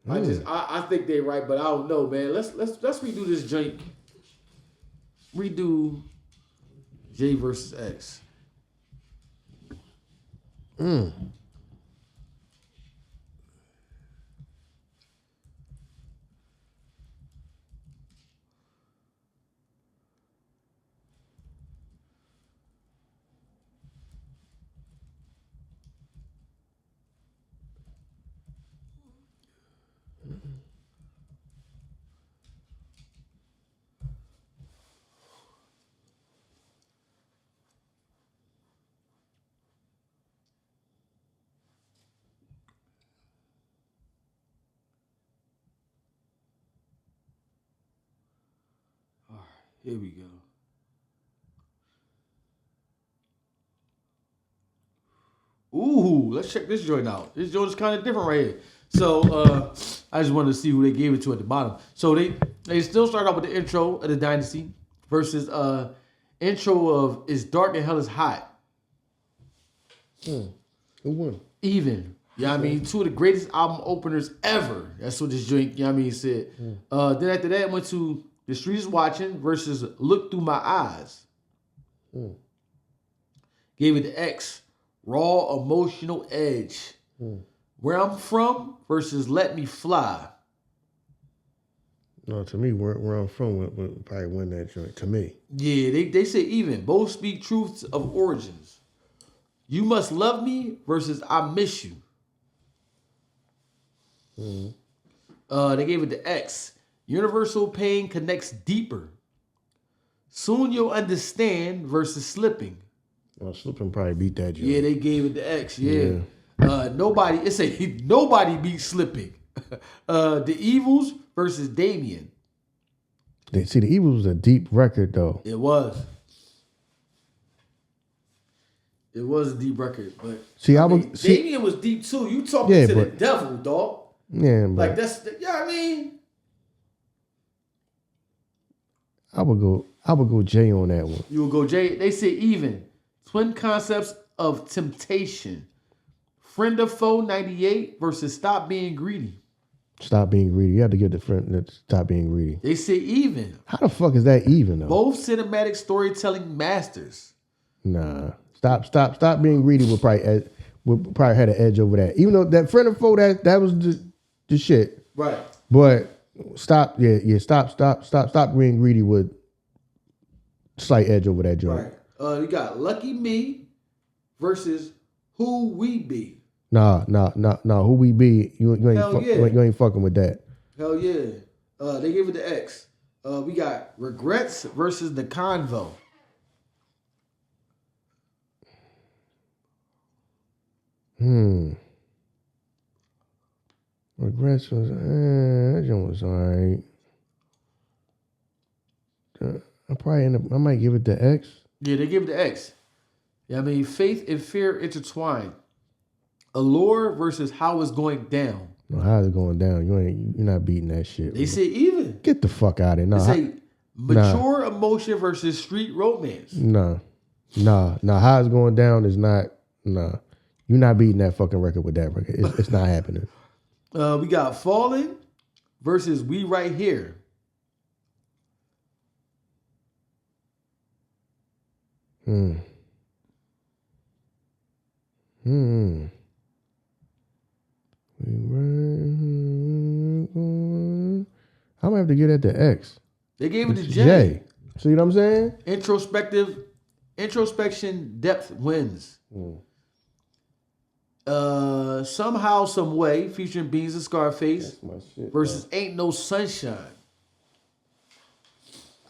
I think they're right, but I don't know, man. Let's redo this joint. Redo J versus X. Here we go. Ooh, let's check this joint out. This joint is kind of different right here. So I just wanted to see who they gave it to at the bottom. So they still start off with the intro of the Dynasty versus intro of It's Dark and Hell is Hot. Who won? Even. Yeah, I mean, two of the greatest album openers ever. That's what this joint, said. Then after that, went to The Street is Watching versus Look Through My Eyes. Gave it to X. Raw Emotional Edge. Where I'm From versus Let Me Fly. No, to me, where I'm from would probably win that joint. To me. Yeah, they say even. Both speak truths of origins. You Must Love Me versus I Miss You. They gave it to X. Universal Pain Connects Deeper. Soon You'll Understand versus Slipping. Well, Slipping probably beat that joint. Yeah, they gave it to X. Yeah. Nobody beat Slipping. The Evils versus Damien. See, The Evils was a deep record, though. It was. It was a deep record, but Damien was deep too. You talking to the devil, dog. Yeah, but like that's I mean. I would go J on that one. You would go J. They say even. Twin Concepts of Temptation. Friend of Foe 98 versus Stop Being Greedy. Stop Being Greedy. You have to give the friend that Stop Being Greedy. They say even. How the fuck is that even though? Both cinematic storytelling masters. Nah. Stop Being Greedy would probably had an edge over that. Even though that Friend of Foe that was the shit. Right. But stop Being Greedy would slight edge over that joint. Right. You got Lucky Me versus Who We Be. Nah. Who We Be? You ain't fucking with that. Hell yeah. They gave it to X. We got Regrets versus The Convo. Regrets was that joint was alright. I might give it to X. Yeah, they give it to X. Yeah, I mean, Faith and Fear Intertwined. Allure versus How It's Going Down. No, how it's going down? You're not beating that shit. They say even. Get the fuck out of here. No, they say Mature Emotion versus Street Romance. No. How It's Going Down is not. No, you're not beating that fucking record with that record. It's not happening. We got Falling versus We Right Here. I'm gonna have to get that to X. They gave it to J. See what I'm saying? Introspection depth wins. Somehow, Some Way, featuring Beans and Scarface versus Ain't No Sunshine.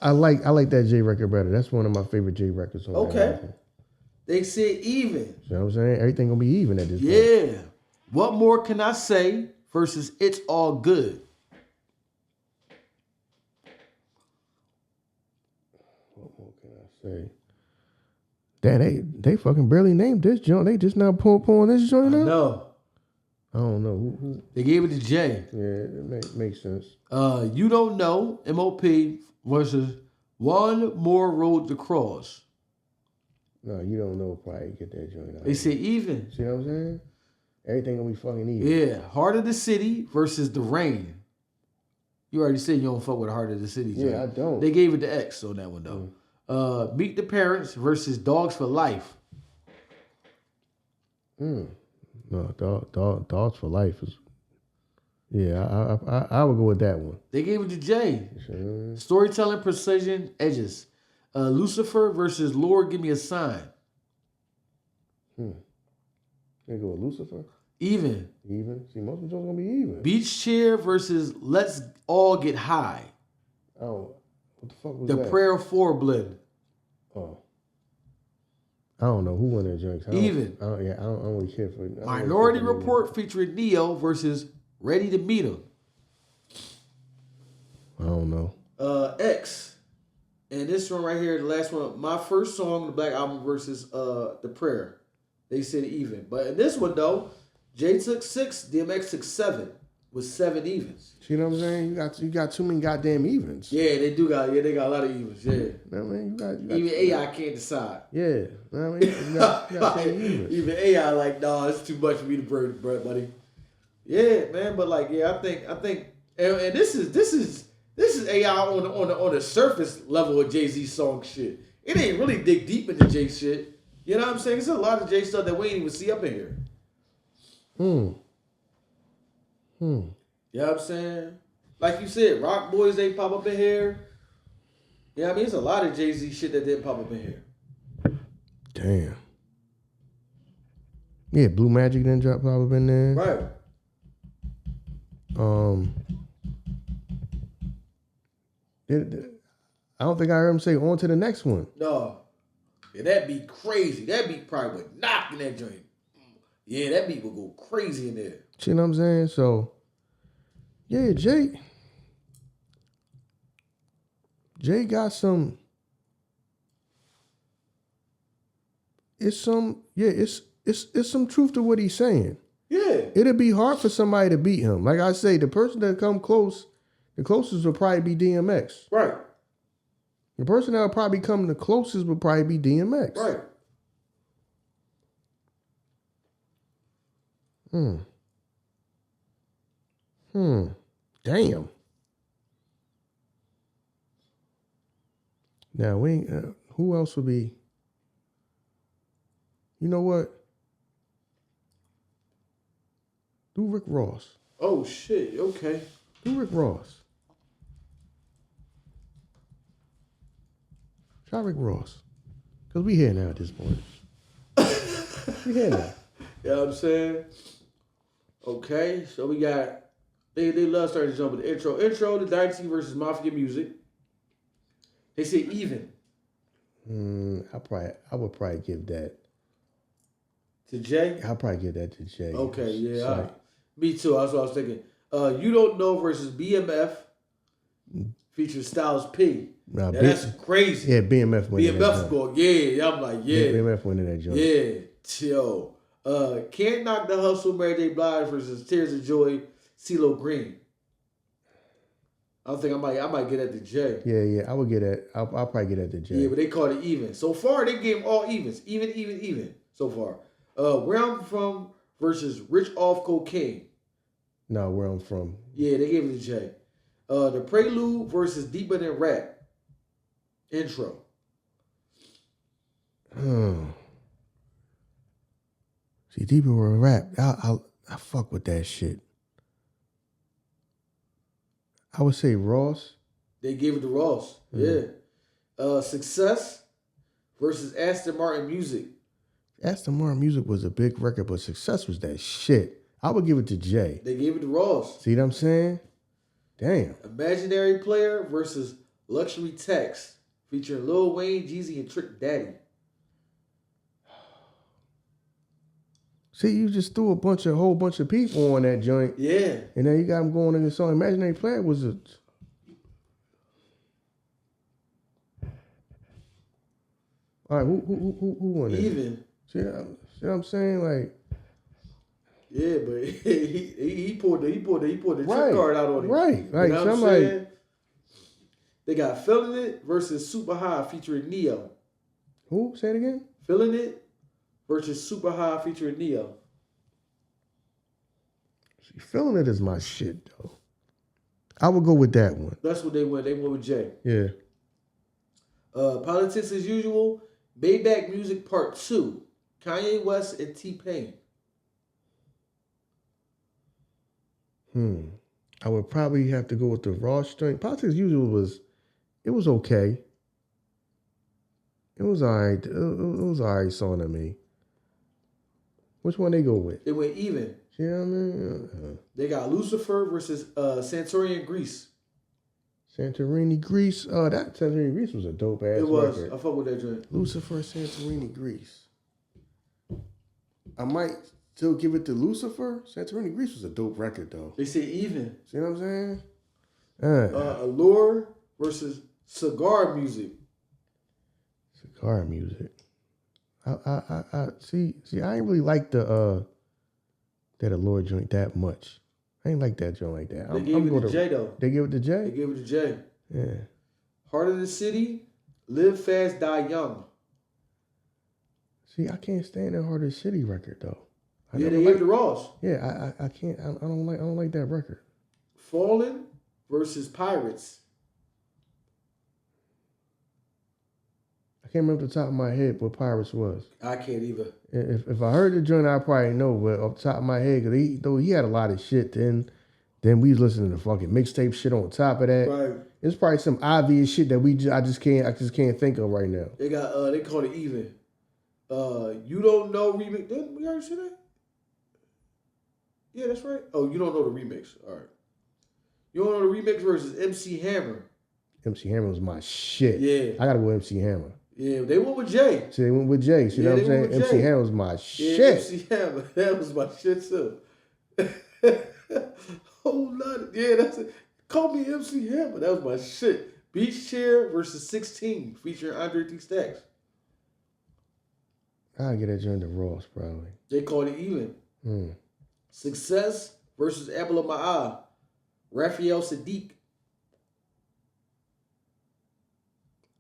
I like that J record better. That's one of my favorite J records. Okay. They said even. You know what I'm saying? Everything gonna be even at this point. Yeah. What More Can I Say versus It's All Good. What more can I say? Damn, they fucking barely named this joint. They just now pulling this joint up? No. I don't know. Who? They gave it to Jay. Yeah, it makes sense. You Don't Know, MOP versus One More Road to Cross. No, You Don't Know probably get that joint out. They say even. See what I'm saying? Everything gonna be fucking even. Yeah, Heart of the City versus The Rain. You already said you don't fuck with Heart of the City. Yeah, I don't. They gave it to X on that one though. Meet the Parents versus Dogs for Life. No, Dogs for Life is. Yeah, I would go with that one. They gave it to Jay. Sure. Storytelling Precision Edges. Lucifer versus Lord Give Me a Sign. They go with Lucifer. Even. See, most of them gonna be even. Beach Chair versus Let's All Get High. Oh, what the fuck was The that? Prayer 4 blend. Oh. I don't know who won that joint. Even. I don't really care for it. Minority Report featuring Neo versus Ready to Meet Him. I don't know. X. And this one right here, the last one, my first song, the Black Album versus The Prayer. They said even. But in this one though, Jay took 6, DMX took 7 with 7 evens. See what I'm saying? You got too many goddamn evens. Yeah, they do got they got a lot of evens. Yeah. You know what I mean? You got Even AI can't decide. Yeah. You know what I mean? You got 10 evens. Even AI like, nah, it's too much for me to burn, buddy. Yeah, man, but like, yeah, I think, and this is AI on the surface level of Jay-Z song shit. It ain't really dig deep into Jay shit. You know what I'm saying? There's a lot of Jay stuff that we ain't even see up in here. You know what I'm saying? Like you said, Rock Boys, they pop up in here. Yeah, I mean, it's a lot of Jay-Z shit that didn't pop up in here. Damn. Yeah, Blue Magic didn't pop up in there. Right. I don't think I heard him say on to the next one. No. Yeah, that beat crazy. That beat probably would knock in that joint. Yeah, that beat would go crazy in there. You know what I'm saying? So, yeah, Jay got some. It's some truth to what he's saying. Yeah. It'd be hard for somebody to beat him. Like I say, the person that come close, the closest will probably be DMX. Right. The person that will probably come the closest would probably be DMX. Right. Damn. Now we ain't, who else would be? You know what? Do Rick Ross. Oh shit. Okay. Do Rick Ross. Try Rick Ross. Because we here now at this point. We here now. You know what I'm saying? Okay, so we got they love starting to jump with the intro. Intro, the Dynasty versus Mafia Music. They say even. I would probably give that To Jay? I'll probably give that to Jay. Okay, yeah. So, All right. Me too. That's what I was thinking. You Don't Know versus BMF features Styles P. Nah, Yeah, that's crazy. Yeah, BMF winning that BMF's joint. going, yeah. I'm like, yeah. BMF winning that joint. Yeah. Yo. Can't Knock the Hustle, Mary J. Blige versus Tears of Joy, CeeLo Green. I think I might get that to Jay. Yeah. I would get that. I'll probably get that to Jay. Yeah, but they called it even. So far, they gave all evens. Even so far. Where I'm From versus Rich Off Cocaine. No, where I'm from. Yeah, they gave it to Jay. The Prelude versus Deeper Than Rap. Intro. See, Deeper Than Rap. I fuck with that shit. I would say Ross. They gave it to Ross. Yeah. Success versus Aston Martin Music. Aston Martin Music was a big record, but Success was that shit. I would give it to Jay. They gave it to Ross. See what I'm saying? Damn. Imaginary Player versus Luxury Text. Featuring Lil Wayne, Jeezy, and Trick Daddy. See, you just threw a whole bunch of people on that joint. Yeah. And then you got them going in the song. Imaginary Player was a... All right, who won it? Even. See what I'm saying? Like... Yeah, but he pulled the trick Right. card out on him. Right. Like, You know what I'm somebody... saying? They got Feeling It versus Super High featuring Neo. Who? Say it again? Feeling It versus Super High featuring Neo. Feeling It is my shit, though. I would go with that one. That's what they went. They went with Jay. Yeah. Politics as Usual, Maybach Music Part 2, Kanye West and T-Pain. I would probably have to go with the Ross joint. Politics as Usual was okay. It was all right. It was all right song to me. Which one they go with? They went even. You know what I mean? They got Lucifer versus Santorini Greece. Santorini, Greece. That Santorini, Greece was a dope ass It was. record. I fuck with that joint. Lucifer, Santorini, Greece. I might still give it to Lucifer. Santorini, Greece was a dope record though. They say even. See what I'm saying? Allure versus Cigar Music. Cigar Music. I see. I ain't really like that Allure joint that much. I ain't like that joint like that. They gave it to Jay though. They gave it to Jay? They gave it to Jay. Yeah. Heart of the City, Live Fast, Die Young. See, I can't stand that Heart of the City record though. They gave it to Ross. Yeah, I can't. I don't like that record. Fallen versus Pirates. I can't remember off the top of my head what Pirates was. I can't either. If I heard the joint, I probably know, but off the top of my head, because he had a lot of shit then we was listening to fucking mixtape shit on top of that. Right. It's probably some obvious shit that I just can't think of right now. They got they call it even. You Don't Know remix. Didn't we already say that? Yeah, that's right. Oh, You Don't Know the remix. All right. You Don't Know the remix versus MC Hammer. MC Hammer was my shit. Yeah. I gotta go MC Hammer. Yeah, they went with Jay. See, they went with Jay. See what I'm saying? MC Hammer was my shit. Yeah, MC Hammer. That was my shit too. Whole lot. Yeah, that's it. Call me MC Hammer. That was my shit. Beach Chair versus 16, featuring Andre T. Stacks. I'll get that joint to Ross, probably. They called it even. Success versus Apple of My Eye, Raphael Sadiq.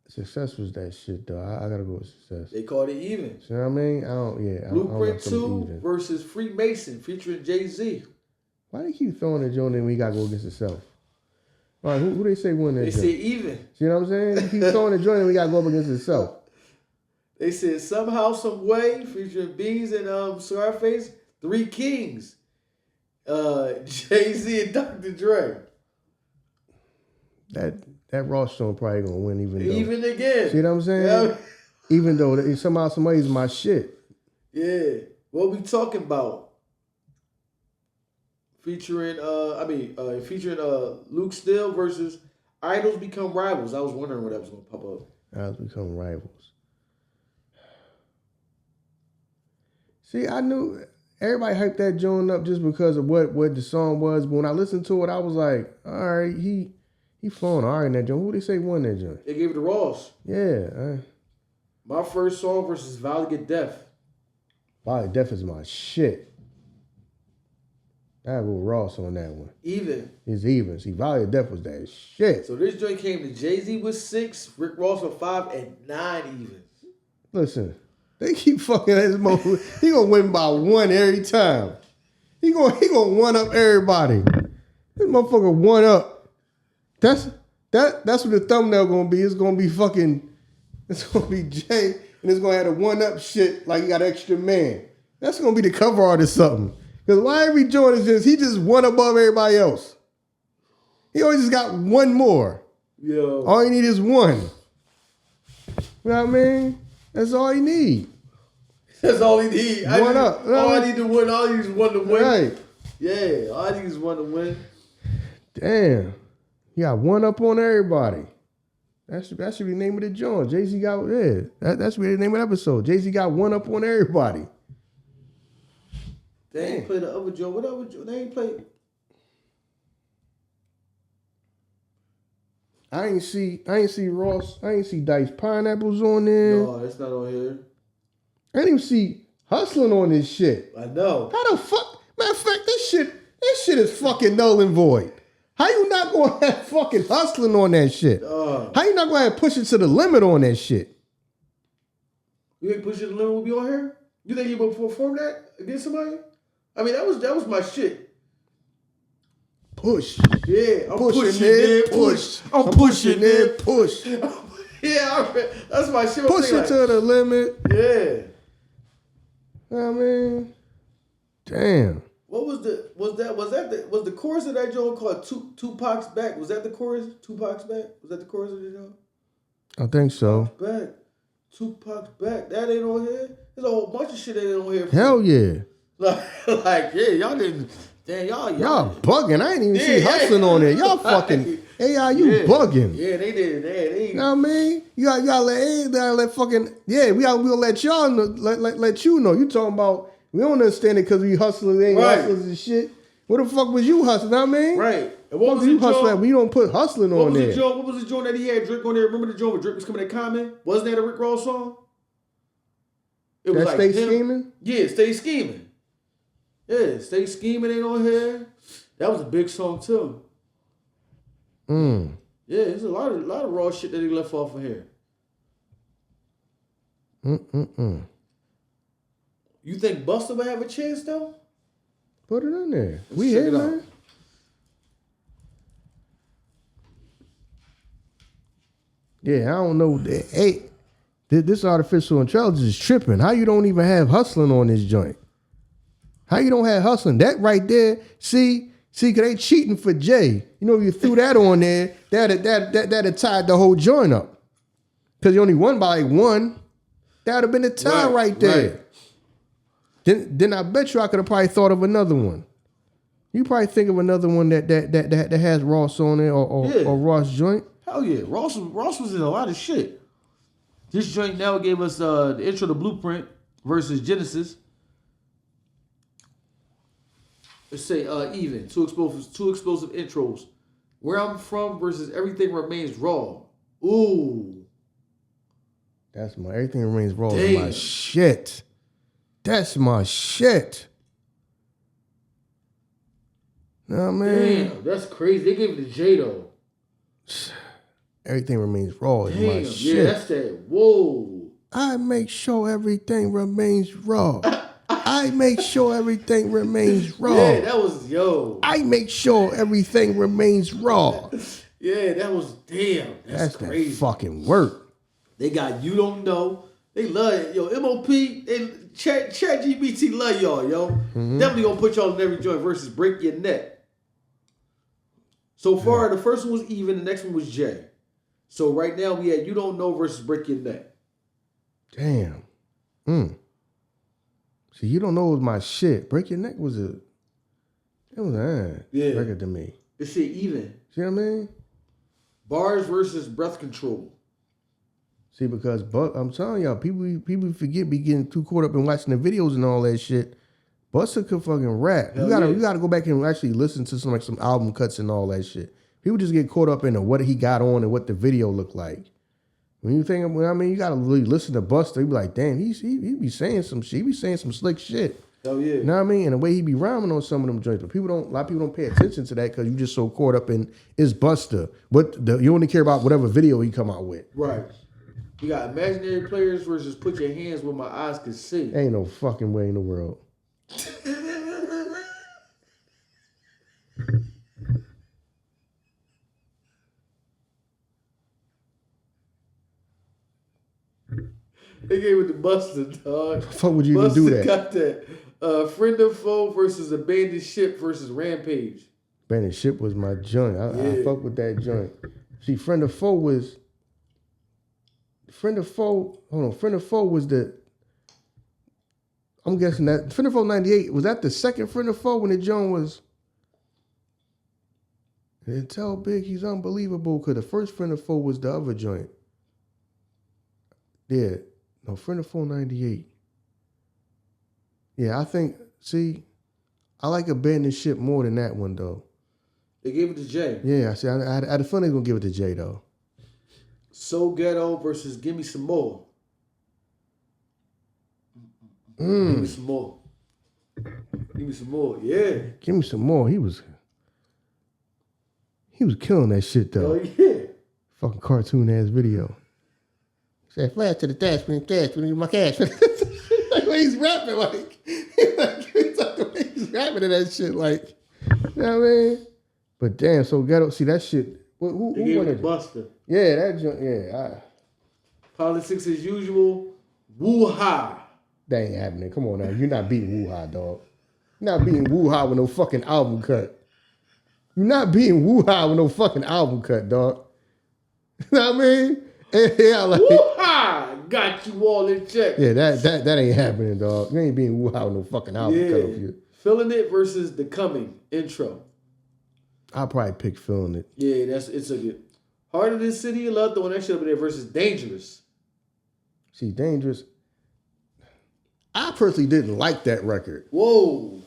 Success was that shit, though. I gotta go with Success. They called it even. See what I mean? Blueprint 2 versus Freemason, featuring Jay-Z. Why they keep throwing the joint in when we gotta go against itself? All right, who they say won that They joint? said even. See what I'm saying? They keep throwing the joint and we gotta go up against itself. They said Somehow, Some Way, featuring Beans and Scarface, Three Kings, Jay-Z and Dr. Dre. That Ross song probably gonna win Even again. See what I'm saying? Yeah. Even though Somehow, Some Way is my shit. Yeah. What we talking about? Featuring Luke Still versus Idols Become Rivals. I was wondering when that was gonna pop up. Idols Become Rivals. See, I knew everybody hyped that joint up just because of what the song was, but when I listened to it, I was like, all right, he flowing all right in that joint. Who they say won that joint? They gave it to Ross. Yeah. My First Song versus Valiant Death. Valiant Death is my shit. I go Ross on that one. Even. It's even. See, Valiant Death was that shit. So this joint came to Jay-Z with 6, Rick Ross with 5, and 9 even. Listen, they keep fucking at this moment. He gonna win by 1 every time. He gonna one up everybody. This motherfucker 1 up. That's what the thumbnail gonna be. It's gonna be Jay, and it's gonna have a 1-up shit like he got extra man. That's gonna be the cover art or something. Because why every joint is he just 1 above everybody else. He always just got 1 more. Yo. All you need is 1. You know what I mean? That's all you need. That's all he need. 1 up. All I need to win. All I need is 1 to win. Right. Yeah. All I need is 1 to win. Damn. You got 1 up on everybody. That should be the name of the joint. Jay-Z got, that should be the name of the episode. Jay-Z got 1 up on everybody. They ain't play the other joint. What other joint? They ain't play. I ain't see Ross. I ain't see Dice Pineapples on there. No, it's not on here. I didn't even see Hustling on this shit. I know. How the fuck? Matter of fact, this shit is fucking null and void. How you not gonna have fucking Hustling on that shit? How you not gonna have Push It to the Limit on that shit? You think Push It to the Limit will be on here? You think he will perform that against somebody? I mean, that was my shit. push. Yeah, I'm pushing it, push. I'm pushing it, push. Yeah, that's my shit. Push it to the limit. Yeah. I mean, damn. What was the chorus of that joint called Tupac's Back? Was that the chorus? Tupac's Back? Was that the chorus of the joint? I think so. Back. Tupac's Back. That ain't on here. There's a whole bunch of shit that ain't on here. Hell yeah. Like, yeah, y'all didn't. Damn, y'all bugging. I ain't even see hustling on there. Y'all fucking AI, you bugging. Yeah, they did. They you know what I mean? You gotta let fucking we'll let y'all know, let you know. You talking about we don't understand it because we hustlers, ain't hustlers and shit. What the fuck was you hustling? Know what I mean? Right. And what was you hustling at? We don't put hustling on there. What was the joint that he had Drake on there? Remember the joint where Drake was coming at comment? Wasn't that a Rick Ross song? It was that Stay Scheming? Yeah, Stay Scheming. Yeah, Stay Scheming ain't on here. That was a big song too. Yeah, there's a lot of raw shit that he left off of here. You think Busta would have a chance though? Put it in there. Let's check it man. out. Yeah, I don't know. Hey, this artificial intelligence is tripping. How you don't even have hustling on this joint? How you don't have hustling? That right there, see, cause they cheating for Jay. You know, if you threw that on there, that'd tied the whole joint up. Cause you only won by like one. That'd have been a tie right there. Right. Then I bet you I could have probably thought of another one. You probably think of another one that has Ross on it or Ross joint. Hell yeah, Ross was in a lot of shit. This joint now gave us the intro to Blueprint versus Genesis. Let's say even two explosive intros. Where I'm From versus Everything Remains Raw. Ooh, that's my Everything Remains Raw. Is my shit. That's my shit. Nah, man. Damn, that's crazy. They gave it to J though. Everything Remains Raw is my shit. Yeah, that's that. Whoa. I make sure everything remains raw. I make sure everything remains raw. Yeah, that was I make sure everything remains raw. Yeah, that was damn. That's crazy. That fucking work. They got You Don't Know. They love it. Yo, MOP, Chat GPT love y'all, yo. Definitely gonna put y'all in every joint versus Break Your Neck. So far, the first one was even, the next one was J. So right now we had You Don't Know versus Break Your Neck. Damn. See, You Don't Know was my shit. Break Your Neck was a record to me. This shit even. See what I mean? Bars versus Breath Control. See, because I'm telling y'all, people forget be getting too caught up in watching the videos and all that shit. Busta could fucking rap. You gotta go back and actually listen to some album cuts and all that shit. People just get caught up in what he got on and what the video looked like. When you think, you gotta really listen to Busta. You be like, damn, he be saying some shit. He be saying some slick shit. Oh yeah. You know what I mean? And the way he be rhyming on some of them joints, but a lot of people don't pay attention to that because you just so caught up in it's Busta. You only care about whatever video he come out with. Right. You got Imaginary Players versus Put Your Hands Where My Eyes Can See. Ain't no fucking way in the world. They gave it to Busta, dog. Fuck would you even do that? Got that. Friend or Foe versus Abandoned Ship versus Rampage. Abandoned Ship was my joint. I fuck with that joint. See, Friend or Foe was the. I'm guessing that Friend or Foe 98 was that the second Friend or Foe when the joint was. And tell Big he's unbelievable because the first Friend or Foe was the other joint. Yeah, no, Friend or Foe 98. Yeah, I think. See, I like Abandoned Ship more than that one though. They gave it to Jay. Yeah, see, I had a feeling they were gonna give it to Jay though. So Ghetto versus Give Me Some More. Give me some more. Give me some more. Yeah. Give me some more. He was killing that shit though. Oh yeah. Fucking cartoon ass video. He said, flash to the dash, we need my cash. Like when he's rapping, he's rapping to that shit, like, you know what I mean? But damn, so Ghetto, see that shit. Who They won gave it it? to Busta. Yeah, that joint. Yeah, Politics as usual. Woo-ha. that ain't happening. Come on now, you're not beating Woo-Ha, dog. You're not beating Woo-Ha with no fucking album cut. You're not beating Woo-Ha with no fucking album cut, dog. You know what I mean? Yeah, like Woo-ha. Got you all in check. yeah, that ain't happening, dog. You ain't beating Woo-Ha with no fucking album cut of you. Feeling It versus The Coming intro. I'll probably pick Feeling It. Yeah, it's a good. Heart of This City, Love, the one that should have been there versus Dangerous. See, Dangerous. I personally didn't like that record. Whoa.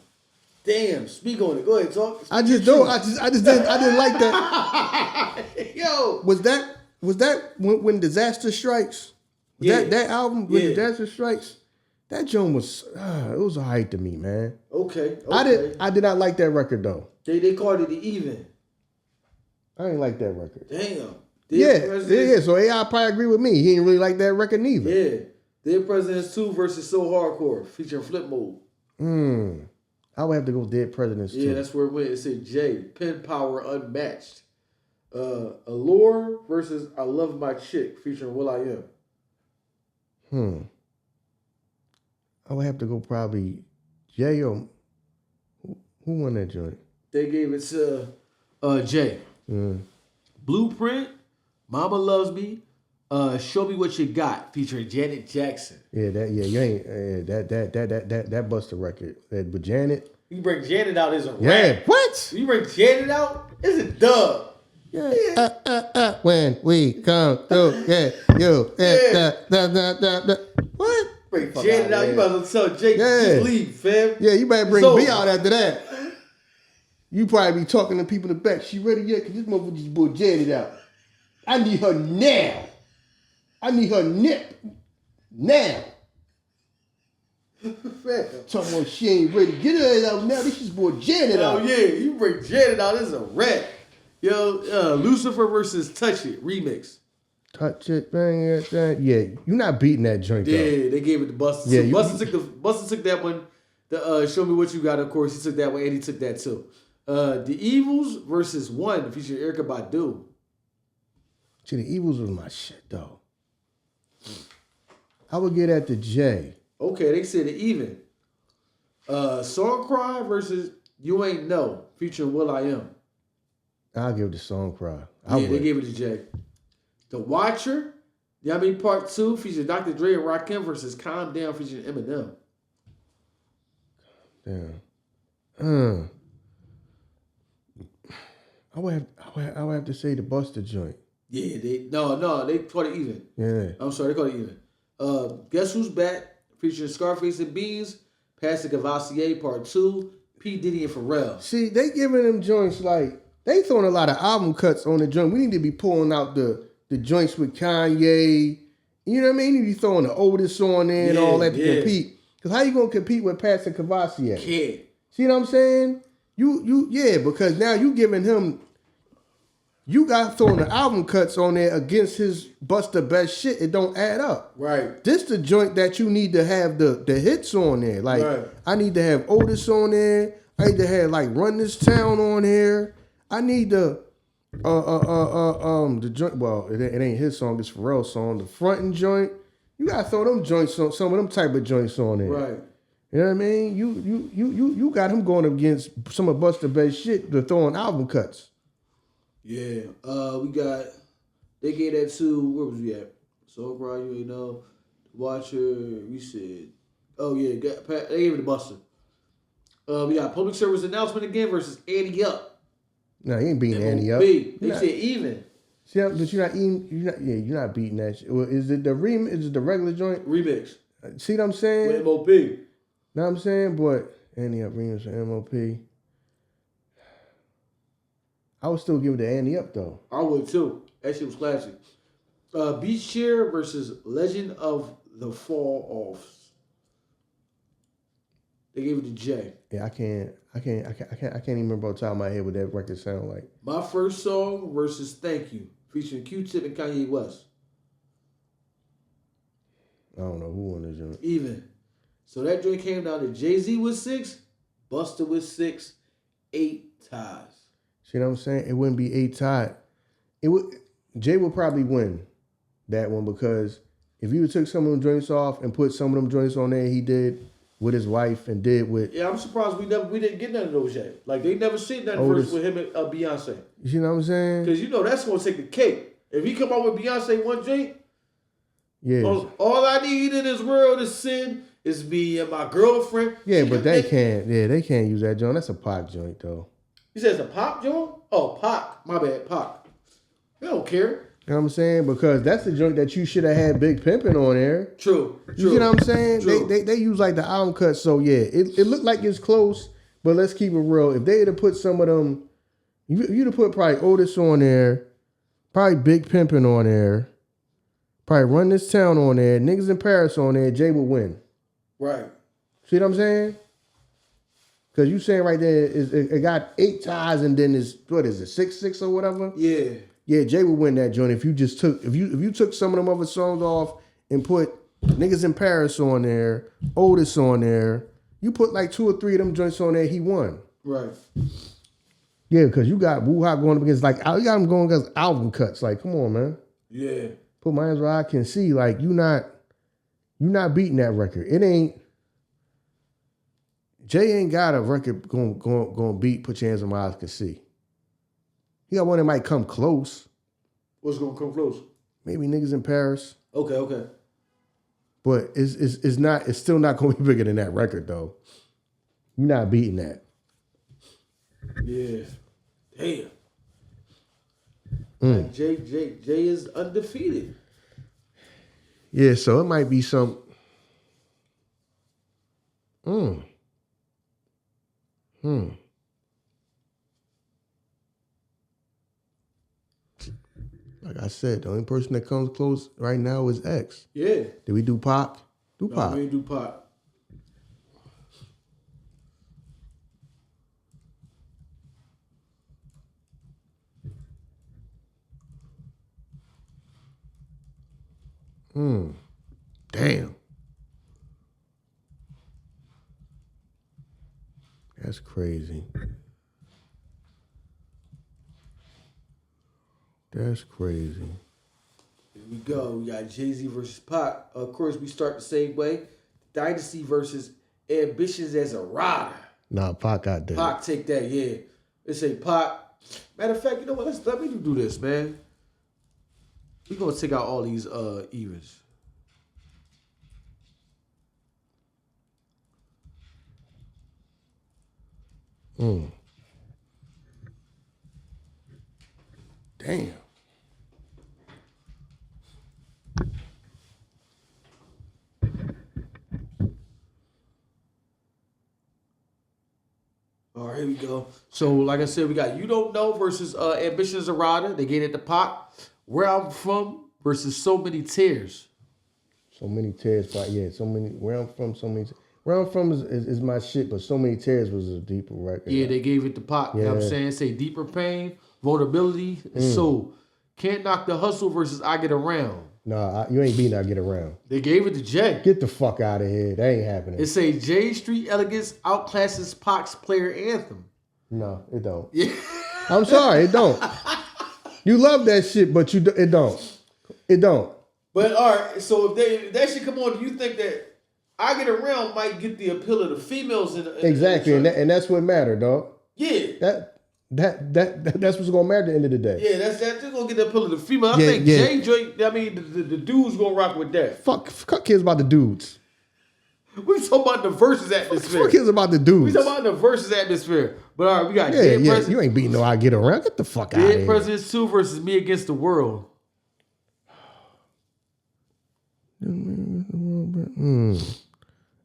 Damn, speak on it. Go ahead, talk. I just didn't like that. Yo. Was that when Disaster Strikes? Yeah. That album when Yeah. Disaster Strikes? That joint was it was alright to me, man. Okay. I did not like that record though. They called it the Even. I didn't like that record. Damn. Yeah. So AI probably agree with me. He didn't really like that record neither. Yeah. Dead Presidents 2 versus So Hardcore featuring Flip Mode. I would have to go Dead Presidents too. Yeah, that's where it went. It said J. Pen Power Unmatched. Allure versus I Love My Chick featuring Will I Am. I would have to go probably Jay or who won that joint? They gave it to Jay. Blueprint, Mama Loves Me, Show Me What You Got featuring Janet Jackson. Yeah, that Busta record. That with Janet. You bring Janet out as a rap. Yeah, what? You bring Janet out, it's a dub. Yeah. When we come through, you. What? Bring Janet out. You might as well tell Jake just leave, fam. Yeah, you better bring B out after that. You probably be talking to people in the back. She ready yet? Because this motherfucker just brought Janet out. I need her now. I need her nip now. Talking about she ain't ready. Get her out now. This just brought Janet out. Oh, yeah. You bring Janet out. It's a rap. Yo, Lucifer versus Touch It remix. Touch it, bang it, bang. Yeah, you're not beating that joint though. Yeah, they gave it to Busta. Yeah, So Busta took that one. The Show Me What You Got, of course, he took that one, and he took that too. The Evils versus One featuring Erykah Badu. See, the Evils was my shit though. I would get at the J. Okay, they said it even. Song Cry versus You Ain't Know featuring Will I Am. I'll give it the Song Cry. They gave it to Jay. The Watcher, Part 2 featuring Dr. Dre and Rakim versus Calm Down featuring Eminem. Damn. I would have to say the Busta joint. Yeah, they called it even. Yeah. I'm sorry, they called it even. Guess Who's Back featuring Scarface and Beans, Pastor Cavassier Part 2, P. Diddy and Pharrell. See, they giving them joints like, they throwing a lot of album cuts on the joint. We need to be pulling out the joints with Kanye. You know what I mean? You be throwing the Otis on there and all that to compete. Because how you going to compete with Pastor Cavassier? Can't. See what I'm saying? Because now you giving him, you got throwing the album cuts on there against his Busta best shit. It don't add up. Right. This the joint that you need to have the hits on there. Like, I need to have Otis on there. I need to have like Run This Town on here. I need the joint. Well, it ain't his song. It's Pharrell's song. The frontin' joint. You gotta throw them joints on, some of them type of joints on there. Right. You know what I mean? You got him going against some of Busta best shit to throwing album cuts. Yeah. They gave that to, where was we at? So Cry, You Ain't Know. Watcher, we said. Oh yeah, they gave it to Busta. We got Public Service Announcement again versus Annie Up. No, he ain't beating Annie Up. They said even. See, but you're not beating that shit. Well, is it the regular joint? Remix. See what I'm saying? With MOP. Know what I'm saying? But Annie Up remix for MOP. I would still give it to Annie Up though. I would too. That shit was classic. Beach Chair versus Legend of the Fall Offs. They gave it to Jay. Yeah, I can't even remember off the top of my head what that record sound like. My First Song versus Thank You, featuring Q-Tip and Kanye West. I don't know who won this joint. Even. So that joint came down to Jay-Z with 6, Busta with 6, 8 ties. See what I'm saying? It wouldn't be 8 tied. Jay would probably win that one because if you took some of them joints off and put some of them joints on there, he did with his wife and did with. Yeah, I'm surprised we didn't get none of those yet. Like they never seen that verse with him and Beyonce. You know what I'm saying? Because that's gonna take the cake. If he come out with Beyonce one joint, yeah. All I need in this world is sin. Is me and my girlfriend. Yeah, but they can't use that joint. That's a Pac joint though. He says a Pac joint? Oh, Pac. My bad, Pac. They don't care. You know what I'm saying? Because that's the joint that you should have had Big Pimpin' on there. True. You know what I'm saying? True. They use like the album cut, so yeah, it looked like it's close, but let's keep it real. If they had to put some of them, you'd have put probably Otis on there, probably Big Pimpin' on there, probably Run This Town on there, Niggas in Paris on there, Jay would win. Right. See what I'm saying? Because you saying right there, it got 8 ties and then it's, what is it, 6-6 or whatever? Yeah. Yeah, Jay would win that joint if you just took, if you took some of them other songs off and put Niggas in Paris on there, Otis on there, you put like 2 or 3 of them joints on there, he won. Right. Yeah, because you got Wu-Ha going up against, like, you got him going against album cuts. Like, come on, man. Yeah. Put my hands where I can see. Like, you not beating that record. It ain't. Jay ain't got a record going beat Put Your Hands on My Eyes Can See. He got one that might come close. What's gonna come close? Maybe Niggas in Paris. Okay. But it's still not gonna be bigger than that record though. You're not beating that. Yeah. Damn. Like Jay is undefeated. Yeah, so it might be some. Like I said, the only person that comes close right now is X. Yeah. Did we do Pac? No, Pac. we didn't do Pac. Damn. That's crazy. That's crazy. Here we go. We got Jay-Z versus Pac. Of course, we start the same way. Dynasty versus Ambitionz Az A Ridah. Nah, Pac got that. Pac take that, yeah. They say Pac. Matter of fact, you know what? Let me do this, man. We're gonna take out all these evens. Damn. All right, here we go. So, like I said, we got You Don't Know versus Ambitionz Az A Ridah. They gave it to Pac. Where I'm From versus So Many Tears. So Many Tears, but yeah, so many. Where I'm From, So Many. Where I'm From is my shit, but So Many Tears was a deeper record. Yeah, they gave it to Pac. You know what I'm saying? Say Deeper Pain, Vulnerability, and Soul. Can't Knock the Hustle versus I Get Around. Nah, you ain't beating I Get Around. They gave it to Jay. Get the fuck out of here. That ain't happening. It say Jay Street Elegance outclasses Pac's Player Anthem. No, it don't. Yeah. I'm sorry, it don't. You love that shit, but it don't. It don't. But all right, so if that should come on, do you think that I Get Around might get the appeal of the females in exactly, and that's what mattered, dog. Yeah. That's what's gonna matter at the end of the day. Yeah, that's gonna get the appeal of the female. I think Jay Drake. I mean, the dudes gonna rock with that. Fuck kids about the dudes. We talking about the versus atmosphere. Fuck kids about the dudes. We talking about the versus atmosphere. But all right, we got Dead Presidents. You ain't beating no I Get Around. Get the fuck out of here. Dead Presidents 2 versus Me Against the World.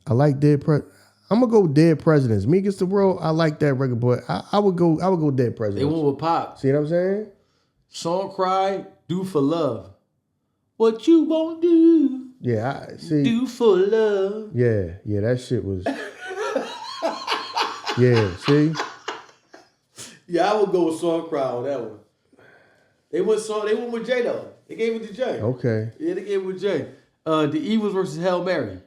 I like Dead Presidents. I'm gonna go Dead Presidents. Me Against the World. I like that record, but I would go Dead Presidents. They went with Pop. See what I'm saying? Song Cry, Do for Love. What you won't do. Yeah, I see. Do for love. Yeah, that shit was. Yeah, see. Yeah, I would go with Song Cry on that one. They went with Jay though. They gave it to Jay. Okay. Yeah, they gave it with Jay. The Eagles versus Hail Mary.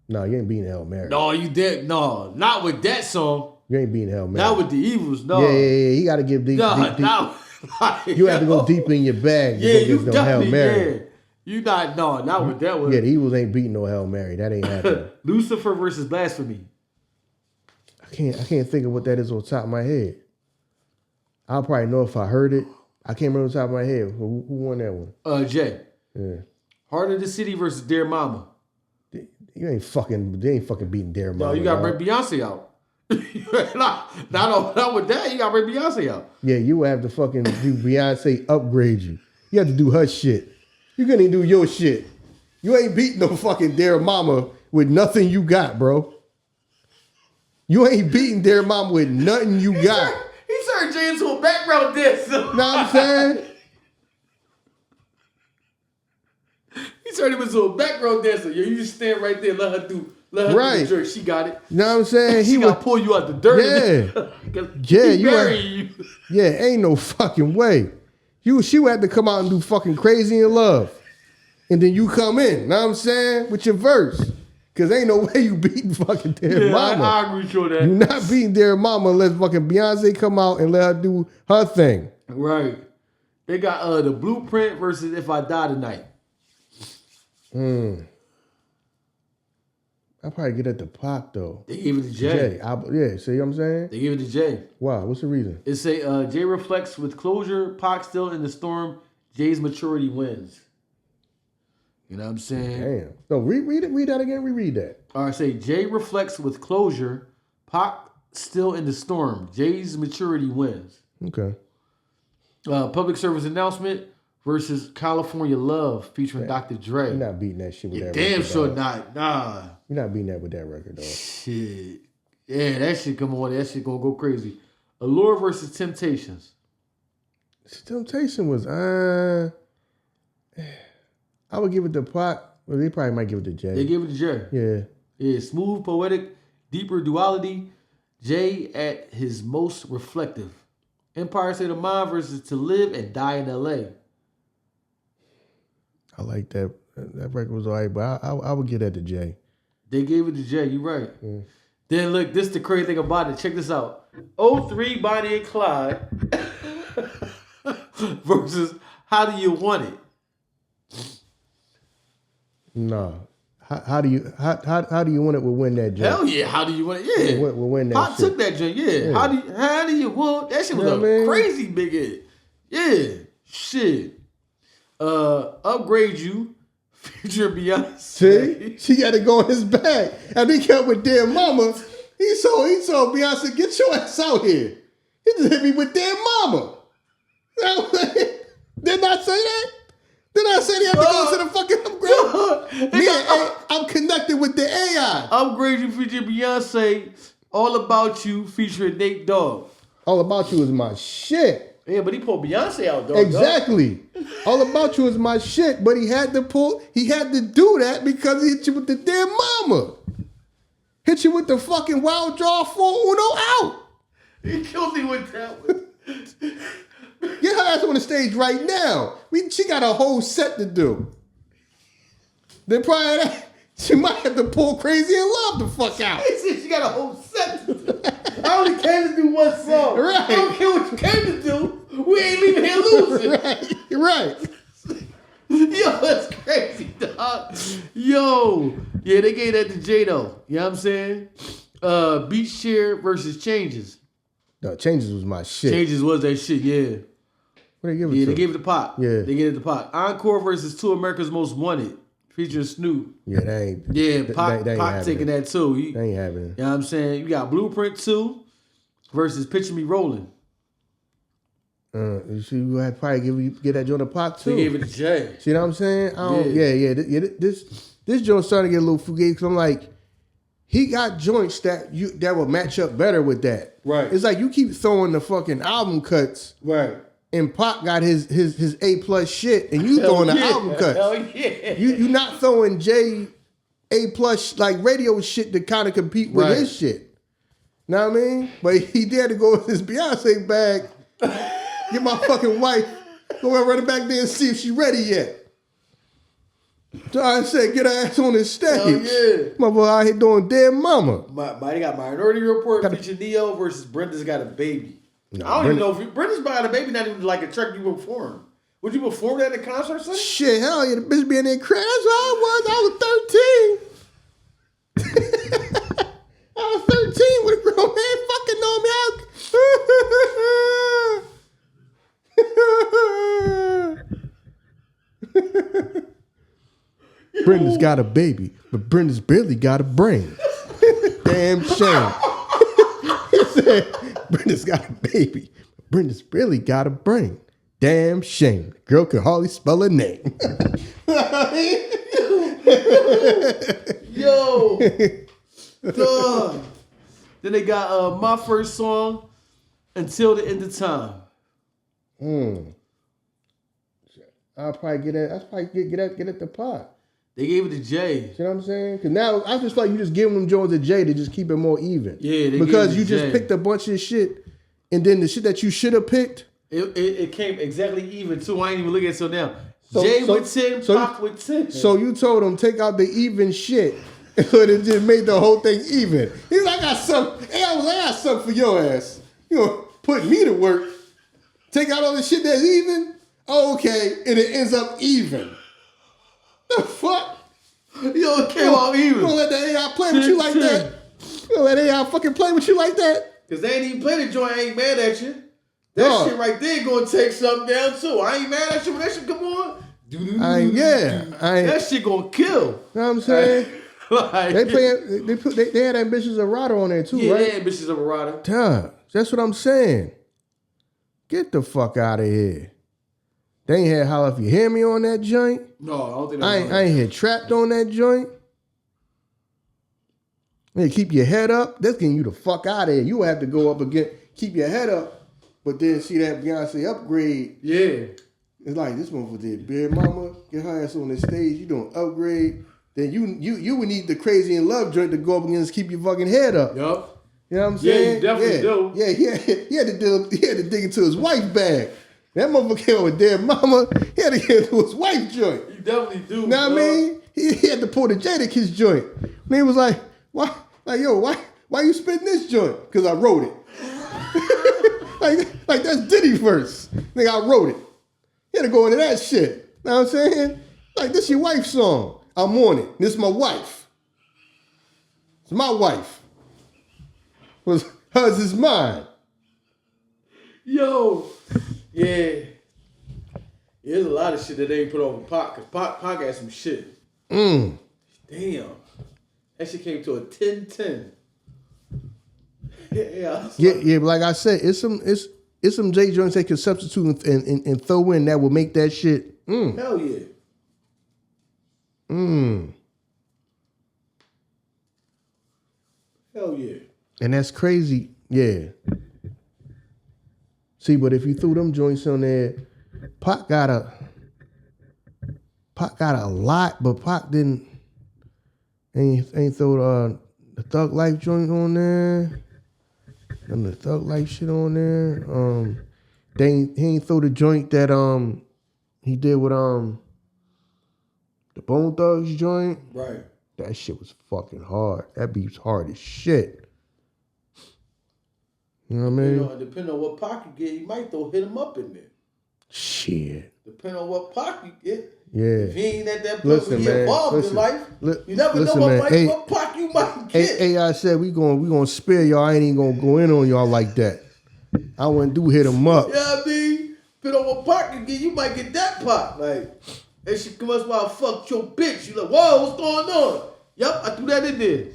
No, you ain't beating Hail Mary. No, you did. No, not with that song. You ain't beating Hail Mary. Not with the evils, no. Yeah. You got to give deep. You have to go deep in your bag. Yeah, you no Hail Mary. Yeah. You not with that one. Yeah, the evils ain't beating no Hail Mary. That ain't happening. Lucifer versus Blasphemy. I can't think of what that is on top of my head. I'll probably know if I heard it. I can't remember on top of my head. Who won that one? Jay. Yeah. Heart of the City versus Dear Mama. They ain't fucking beating Dear Mama. No, you gotta bring Beyonce out. not with that. You gotta bring Beyonce out. Yeah, you would have to fucking do Beyonce upgrade you. You have to do her shit. You couldn't even do your shit. You ain't beating no fucking Dear Mama with nothing you got, bro. You ain't beating Dear Mama with nothing you got. He turned Jay into a background dancer. Know what I'm saying? He turned him into a background dancer. Yo, you just stand right there, let her do the jerk. She got it. Know what I'm saying? She got to pull you out the dirt. Yeah. You. Yeah, ain't no fucking way. She would have to come out and do fucking Crazy in Love. And then you come in, know what I'm saying? With your verse. Because ain't no way you beating fucking Dear Mama. I agree with you on that. You're not beating Dear Mama unless fucking Beyonce come out and let her do her thing. Right. They got the Blueprint versus If I Die Tonight. I'll probably get at the Pac though. They gave it to Jay. Yeah, see what I'm saying? They gave it to Jay. Why? What's the reason? It say Jay reflects with closure, Pac still in the storm, Jay's maturity wins. You know what I'm saying? Damn. No, read that again. Reread that. All right, say Jay reflects with closure, Pac still in the storm, Jay's maturity wins. Okay. Public service announcement versus California Love featuring Dr. Dre. You're not beating that shit with that damn record. sure not. Nah. You're not beating that with that record, dog. Shit. Yeah, that shit come on. That shit gonna go crazy. Allure versus Temptations. Temptation was I would give it to Pac. Well, they probably might give it to Jay. They give it to Jay. Yeah. Yeah, smooth, poetic, deeper duality. Jay at his most reflective. Empire State of Mind versus To Live and Die in L.A. I like that. That record was all right, but I would give that to Jay. They gave it to Jay. You right. Yeah. Then look, this is the crazy thing about it. Check this out. 03 Bonnie and Clyde versus How Do You Want It? No. How do you want it? Will win that joint? Hell yeah! How do you want it? Yeah, will win that. Pop shit. took that joint. Yeah. How do you want that shit? Was crazy big hit. Yeah, shit. Upgrade You, feature Beyonce. See, she got to go in his bag. And he kept with Dear Mama. He told Beyonce, get your ass out here. He just hit me with Dear Mama. Didn't I say that? Did I say they have to go to the fucking upgrade? I'm connected with the AI. Upgrade You featuring Beyonce. All About You featuring Nate Dogg. All About You is my shit. Yeah, but he pulled Beyonce out though. Exactly. All About You is my shit, but he had to do that because he hit you with the Dear Mama. Hit you with the fucking Wild Draw 4-1 out. He killed me with that one. Get her ass on the stage right now. She got a whole set to do. Then prior to that, she might have to pull Crazy in Love the fuck out. He said she got a whole set to do. I only came to do one song. Right. I don't care what you came to do. We ain't leaving here losing. Right. Yo, that's crazy, dog. Yo. Yeah, they gave that to J though. You know what I'm saying? Beach Chair versus Changes. No, Changes was my shit. Changes was that shit, yeah. What they give it Yeah, to? they gave it to Pop. Yeah. They gave it to Pop. Encore versus Two America's Most Wanted, featuring Snoop. Yeah, that ain't. Yeah, Pop ain't taking that too. They ain't having it. You know what I'm saying? You got Blueprint 2 versus Picture Me Rolling. You had to probably get that joint a Pop too. They gave it to Jay. See what I'm saying? This joint's starting to get a little fugazi because I'm like, he got joints that would match up better with that. Right. It's like you keep throwing the fucking album cuts. Right. And Pop got his A+ shit, and you throwing the album cuts. Hell yeah. You not throwing Jay A+ like radio shit to kind of compete with his shit. Know what I mean? But he dared to go with his Beyonce bag. Get my fucking wife. Go and run it back there and see if she ready yet. So I said, get her ass on the stage. Hell yeah. Motherfucker out here doing Dead Mama. They got Minority Report featuring Neo versus Brenda's Got a Baby. No, I don't even know if Brenda's Got a Baby not even like a track you perform. Would you perform that at a concert, son? Shit, hell yeah, the bitch be in there crying. That's what I was. I was 13. I was 13 with a grown man fucking on me. Brenda's got a baby, but Brenda's barely got a brain. Damn shame. He said, Brenda's got a baby, but Brenda's barely got a brain. Damn shame. The girl could hardly spell her name. Yo. Duh. Then they got my first song, Until the End of Time. I'll probably get at the pot. They gave it to Jay. You know what I'm saying? Because now I just feel like you just giving them Jones to Jay to just keep it more even. Yeah, because you just picked a bunch of shit, and then the shit that you should have picked, it came exactly even too. I ain't even looking at it till now. Jay with 10, Pac with 10. So you told him take out the even shit, so it just made the whole thing even. He's like, I got something. Hey, I got something for your ass. You know, put me to work. Take out all the shit that's even. Oh, okay, and it ends up even. The fuck? Yo, it came out even. You gonna let the AI play with you like that? You gonna let AI fucking play with you like that? Because they ain't even play the joint. I ain't mad at you. That shit right there gonna take something down too. I ain't mad at you when that shit come on. That shit gonna kill. You know what I'm saying? Like, they had Ambitionz Az A Ridah on there too, right? Yeah, Ambitionz Az A Ridah. Duh, that's what I'm saying. Get the fuck out of here. They ain't had Holla If You Hear Me on that joint. No, I don't think I ain't had Trapped on that joint. Hey, keep your head up. That's getting you the fuck out of here. You have to go up again, keep your head up, but then see that Beyonce upgrade. Yeah. It's like this motherfucker did Bad Mama, get her ass on the stage, you doing upgrade. Then you would need the Crazy in Love joint to go up against keep your fucking head up. Yup. You know what I'm saying? Yeah, you definitely do. Yeah, he had to dig into his wife bag. That motherfucker came with Dead Mama. He had to get into his wife joint. You definitely do. You know what I mean? He had to pull the Jadakiss joint. And he was like, why? Like, yo, why you spitting this joint? Because I wrote it. like that's Diddy verse. Nigga, I wrote it. He had to go into that shit. You know what I'm saying? Like, this your wife's song. I'm on it. This is my wife. It's my wife. Hers is mine. Yo. Yeah. There's a lot of shit that they ain't put over Pac, because Pac got some shit. Damn. That shit came to a 10-10. Yeah, but like I said, it's some J joints they can substitute and throw in that will make that shit. Hell yeah. Hell yeah. And that's crazy. Yeah. See, but if you threw them joints on there, Pac got a lot, but Pac ain't throw the Thug Life joint on there. And the Thug Life shit on there. He ain't throw the joint that he did with the Bone Thugs joint. Right. That shit was fucking hard. That beat's hard as shit. You know what I mean? You know, depending on what Pac you get, you might hit him up in there. Shit. Depending on what Pac you get. Yeah. If he ain't at that place where he involved in life, you never know what Pac you might get. AI said we gonna spare y'all. I ain't even gonna go in on y'all like that. I wouldn't hit him up. Yeah, I mean, depending on what Pac you get, you might get that Pac. Like, that shit come up while I fucked your bitch. You like, whoa, what's going on? Yup, I threw that in there.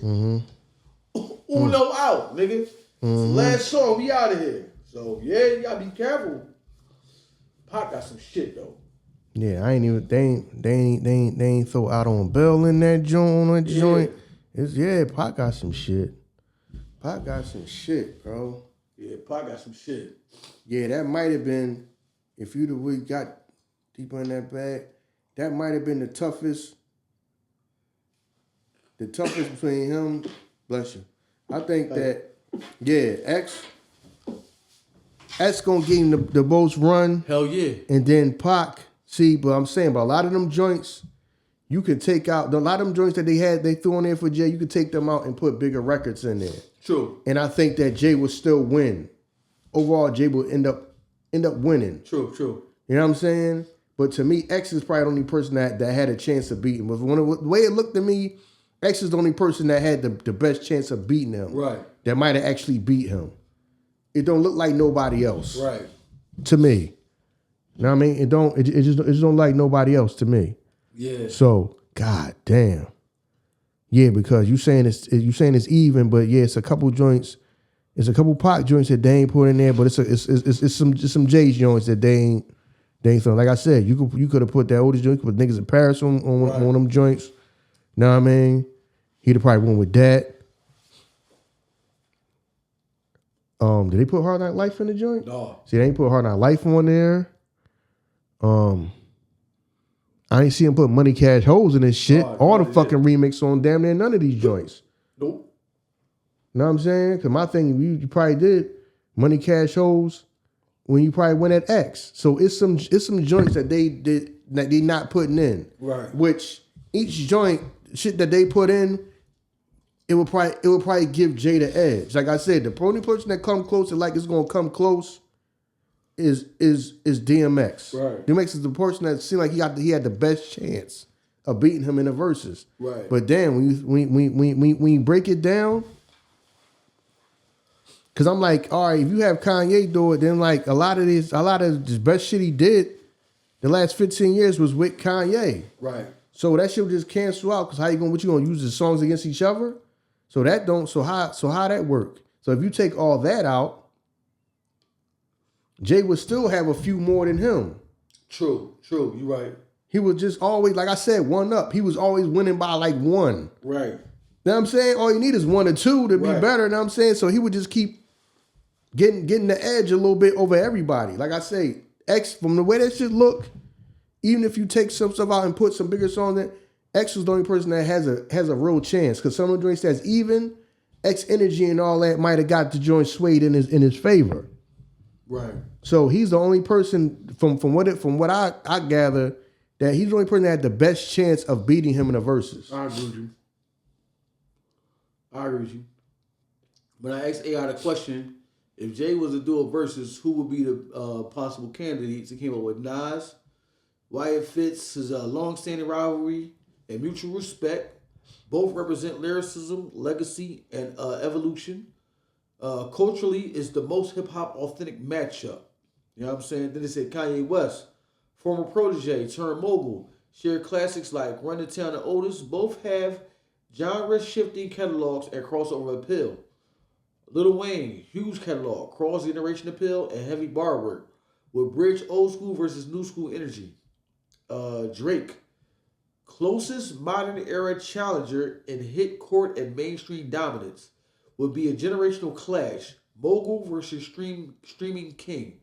Uno out, nigga. Last song, we out of here. So yeah, you gotta be careful. Pac got some shit though. Yeah, I ain't even. They ain't throw out on Bell in that joint. Pac got some shit. Pac got some shit, bro. Yeah, Pac got some shit. Yeah, that might have been, if you'd have really got deeper in that bag, that might have been the toughest between him. Bless you. I think that. Yeah, X gonna give him the most run. Hell yeah. And then Pac, see, but I'm saying, but a lot of them joints, you could take out a lot of them joints that they threw on there for Jay. You could take them out and put bigger records in there. True. And I think that Jay would still win. Overall, Jay would end up winning. True. You know what I'm saying? But to me, X is probably the only person that had a chance of beating him. But the way it looked to me, X is the only person that had the best chance of beating him. Right. That might have actually beat him. It don't look like nobody else. Right. To me. You know what I mean? It just don't like nobody else to me. Yeah. So, god damn. Yeah, because you saying it's even, but yeah, it's a couple joints. It's a couple Pac joints that they ain't put in there, but it's some J's joints that they ain't throwing. Like I said, you could have put that oldest joint, put niggas in Paris on one of them joints. You know what I mean? He'd have probably won with that. Did they put Hard Knock Life in the joint? No. See, they ain't put Hard Knock Life on there. I ain't see him put Money Cash Hoes in this shit. All the fucking remix on damn near none of these joints. Nope. You know what I'm saying? Because my thing, you probably did Money Cash Hoes when you probably went at X. So it's some joints that they did that they not putting in. Right. Which each joint shit that they put in, it would probably give Jay the edge. Like I said, the only person that come close and like it's gonna come close is DMX. Right. DMX is the person that seemed like he had the best chance of beating him in the verses. Right. But damn, when you break it down, because I'm like, all right, if you have Kanye do it, then like a lot of this best shit he did the last 15 years was with Kanye. Right. So that shit would just cancel out because what you gonna use the songs against each other? So how that work? So if you take all that out, Jay would still have a few more than him. True. You're right. He was just always, like I said, one up. He was always winning by like one. Right. You know what I'm saying? All you need is one or two to be better. You know what I'm saying? So he would just keep getting the edge a little bit over everybody. Like I say, X, from the way that shit look, even if you take some stuff out and put some bigger songs in, X was the only person that has a real chance. Because some of the joints that's even, X energy and all that might have got the joint swayed in his favor. Right. So he's the only person from what I gather that he's the only person that had the best chance of beating him in the verses. I agree with you. But I asked AI the question: if Jay was to do a versus, who would be the possible candidates? He came up with Nas, Wyatt Fitz, his long-standing rivalry and mutual respect. Both represent lyricism, legacy, and evolution. Culturally, it's the most hip-hop authentic matchup. You know what I'm saying? Then they said Kanye West, former protege, turned mogul, share classics like Run the Town and Otis. Both have genre-shifting catalogs and crossover appeal. Lil Wayne, huge catalog, cross-generation appeal, and heavy bar work, with bridge old school versus new school energy. Drake, closest modern era challenger in hit court and mainstream dominance, would be a generational clash. Mogul versus streaming king.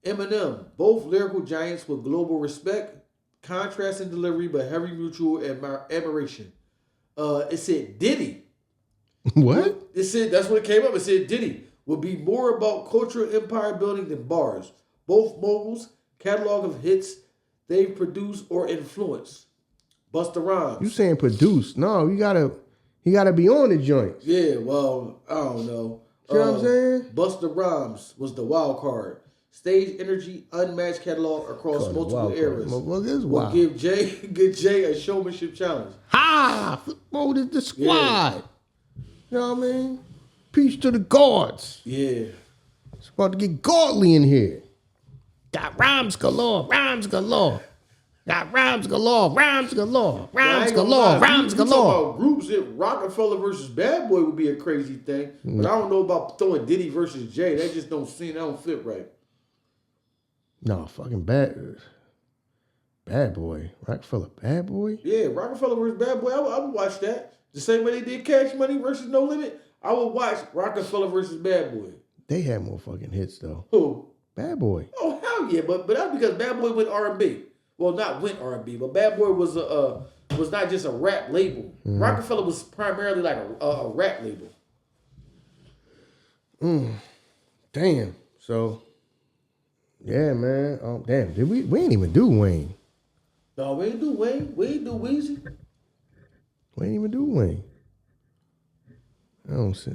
Eminem, both lyrical giants with global respect, contrast in delivery, but heavy mutual admiration. It said Diddy. What? It said, that's what it came up. It said Diddy would be more about cultural empire building than bars. Both moguls, catalog of hits they've produced or influenced. Busta Rhymes. You saying produce? No, he gotta be on the joints. Yeah, well, I don't know. You know what I'm saying? Busta Rhymes was the wild card. Stage energy, unmatched catalog across multiple eras. Well, this wild. Give Jay a showmanship challenge. Ha! Football is the squad. Yeah. You know what I mean? Peace to the guards. Yeah. It's about to get godly in here. Got rhymes galore. Got rhymes galore. Rhymes galore. Groups if Roc-A-Fella versus Bad Boy would be a crazy thing. But I don't know about throwing Diddy versus Jay. That just don't fit right. No, fucking Bad Boy. Roc-A-Fella Bad Boy? Yeah, Roc-A-Fella versus Bad Boy. I would watch that. The same way they did Cash Money versus No Limit. I would watch Roc-A-Fella versus Bad Boy. They had more fucking hits though. Who? Bad Boy. Oh hell yeah, but that's because Bad Boy went R&B. Well, not went R&B, but Bad Boy was not just a rap label. Mm. Roc-A-Fella was primarily like a rap label. Damn. So, yeah, man. Damn. We ain't even do Wayne. No, we ain't do Wayne. We ain't do Weezy. We ain't even do Wayne. I don't see.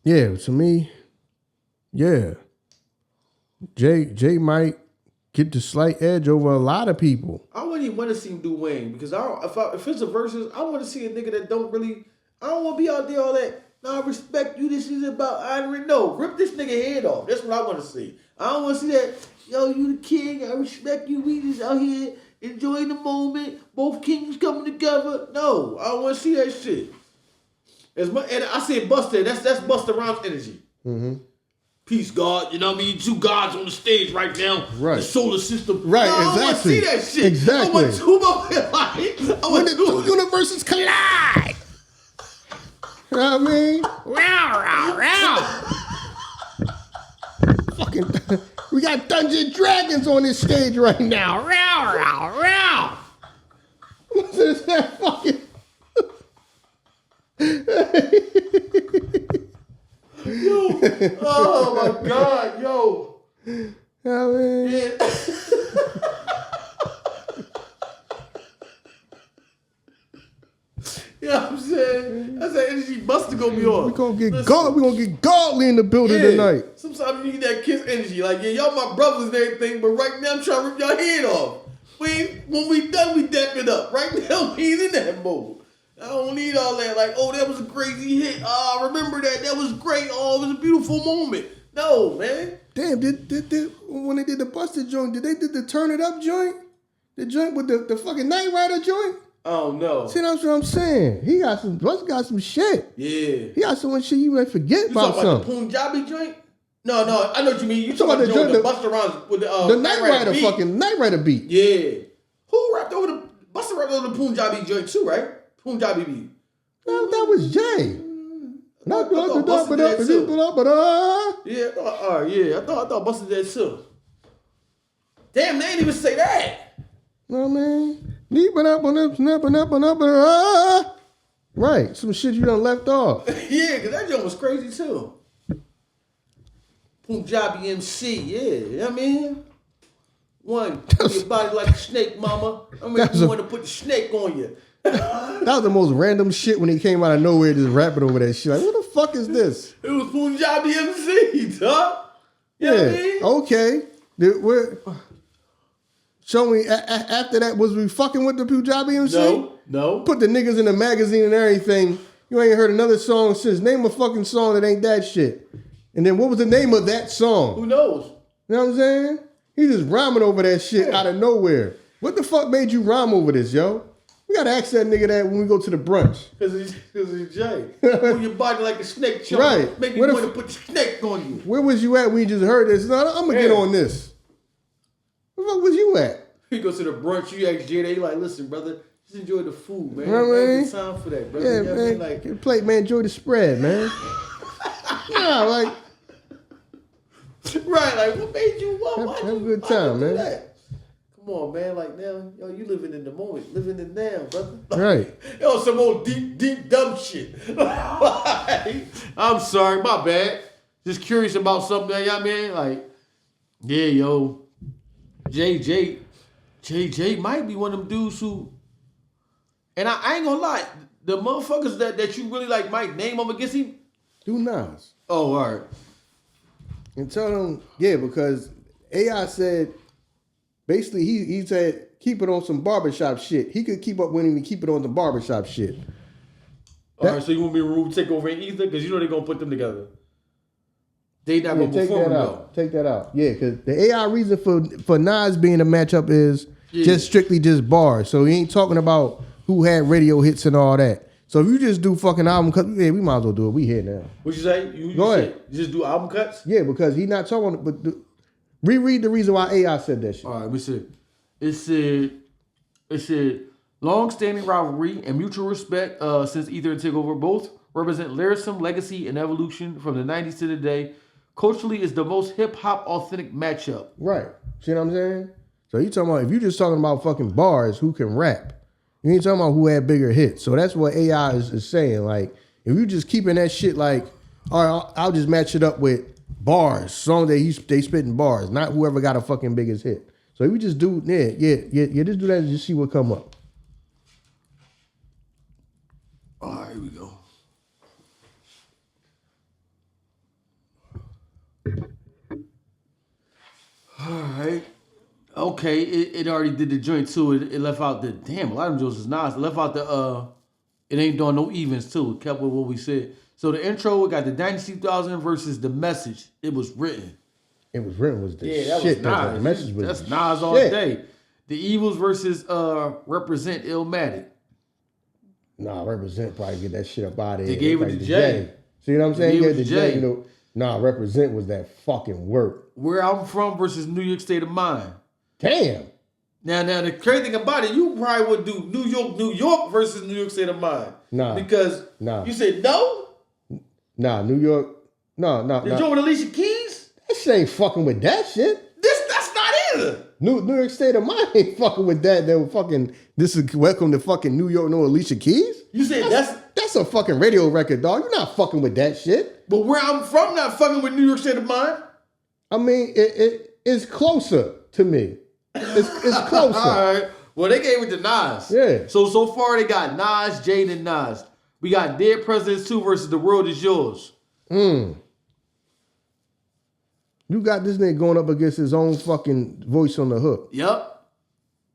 Yeah, to me, yeah. Jay might get the slight edge over a lot of people. I wouldn't even want to see him do Wayne because if it's a versus, I want to see a nigga that don't really. I don't want to be out there all that. No, I respect you. This is about honoring. No, rip this nigga head off. That's what I want to see. I don't want to see that. Yo, you the king. I respect you. We just out here enjoying the moment. Both kings coming together. No, I don't want to see that shit. And I said Busta. That's Busta Rhymes energy. Mm-hmm. Peace, God. You know what I mean? Two gods on the stage right now. Right. The solar system. Right, no, exactly. I want to see that shit. Exactly. I want two more. When the two universes collide. You know what I mean? Fucking, we got Dungeons and Dragons on this stage right now. What's that fucking? Yo, oh my God, yo. You know what I mean? Yeah. You know what I'm saying? That's that energy Busta gonna be on. We're gonna get godly in the building tonight. Sometimes you need that Kiss energy. Like, yeah, y'all my brothers and everything, but right now I'm trying to rip y'all head off. When we done, we dap it up. Right now, we ain't in that mode. I don't need all that. Like, oh, that was a crazy hit. I remember that. That was great. Oh, it was a beautiful moment. No, man. Damn, did when they did the Busta joint, did they did the Turn It Up joint? The joint with the fucking Night Rider joint? Oh, no. See, that's what I'm saying. Busta got some shit. Yeah. He got some shit you might forget about something. You talking about the Punjabi joint? No, I know what you mean. You talking about the joint, the Busta Rhymes with the Night Rider beat. Fucking Night Rider beat. Yeah. Who rapped over the Busta rapped over the Punjabi joint too, right? Punjabi beat. No, that was Jay. Yeah, I thought Busta did too. Damn, they didn't even say that. No, man. Right, some shit you done left off. Yeah, because that joint was crazy too. Punjabi MC, yeah, you know what I mean? One, your body like a snake, mama. I mean, you want to put the snake on you. That was the most random shit when he came out of nowhere just rapping over that shit. Like, what the fuck is this? It was Punjabi MC, dog. You know what I mean? Okay. Show me, after that, was we fucking with the Punjabi MC? No. Put the niggas in the magazine and everything. You ain't heard another song since. Name a fucking song that ain't that shit. And then what was the name of that song? Who knows? You know what I'm saying? He just rhyming over that shit out of nowhere. What the fuck made you rhyme over this, yo? We gotta ask that nigga that when we go to the brunch. Because he's Jay. When your body like a snake, chunk, right? Make me want to put the snake on you. Where was you at when you just heard this? No, I'm gonna get on this. Where the fuck was you at? You go to the brunch, you ask Jay, they like, listen, brother, just enjoy the food, man. You know what I mean? Good time for that, brother. Yeah, you know man. What I mean? Like, get a plate, man. Enjoy the spread, man. Yeah, like. Right, like what made you want? Have a good time, man. That? Come on, man. Like now, yo, you living in the moment, living in now, brother. Like, right. Yo, some old deep dumb shit. I'm sorry, my bad. Just curious about something, you know what I mean? Like, yeah, yo, Jay might be one of them dudes who, and I ain't gonna lie, the motherfuckers that you really like might name them against him. Do Nas. Oh, all right. And tell them, yeah, because AI said, basically, he said, keep it on some barbershop shit. He could keep up with him and keep it on the barbershop shit. All right, so you want me to remove Takeover and Ether? Because you know they're going to put them together. They not going to perform though. Take that out. Yeah, because the AI reason for Nas being a matchup is just strictly just bars. So he ain't talking about who had radio hits and all that. So if you just do fucking album cuts, yeah, we might as well do it. We here now. What you say? You Go ahead. You just do album cuts? Yeah, because he not talking. But reread the reason why AI said that shit. All right, let me see. It said long-standing rivalry and mutual respect since Ether and Takeover both represent lyricism, legacy, and evolution from the 90s to today. Culturally, is the most hip-hop authentic matchup. Right. See what I'm saying? So you talking about, if you just talking about fucking bars, who can rap? You ain't talking about who had bigger hits. So that's what AI is saying. Like, if you just keeping that shit like, all right, I'll just match it up with bars, songs that they spitting bars, not whoever got a fucking biggest hit. So we just do, just do that and just see what come up. All right, here we go. All right. Okay, it already did the joint too. It left out the damn. A lot of them joints is nice. It left out the It ain't doing no evens too. It kept with what we said. So the intro, we got the Dynasty 2000 versus the message. It was written. It was written was the that shit. was That Nas. the message was That's the Nas all shit. day. The Evils versus Represent Illmatic. Nah, Represent probably get that shit up out of They here. gave it Like to the Jay. See what I'm saying? gave Yeah, it the to J. Jay. You know, nah, Represent was that fucking work. Where I'm From versus New York State of Mind. Damn. Now, the crazy thing about it, you probably would do New York versus New York State of Mind. Nah. Because you said no? Nah, New York. No. The joint with Alicia Keys? That shit ain't fucking with that shit. That's not either. New York State of Mind ain't fucking with that. They were fucking, this is welcome to fucking New York, no Alicia Keys. You said that's a fucking radio record, dog. You're not fucking with that shit. But Where I'm From not fucking with New York State of Mind? I mean, it's closer to me. It's closer. All right. Well, they gave it to Nas. Yeah. So far they got Nas, Jade, and Nas. We got Dead Presidents 2 versus The World Is Yours. You got this nigga going up against his own fucking voice on the hook. Yep.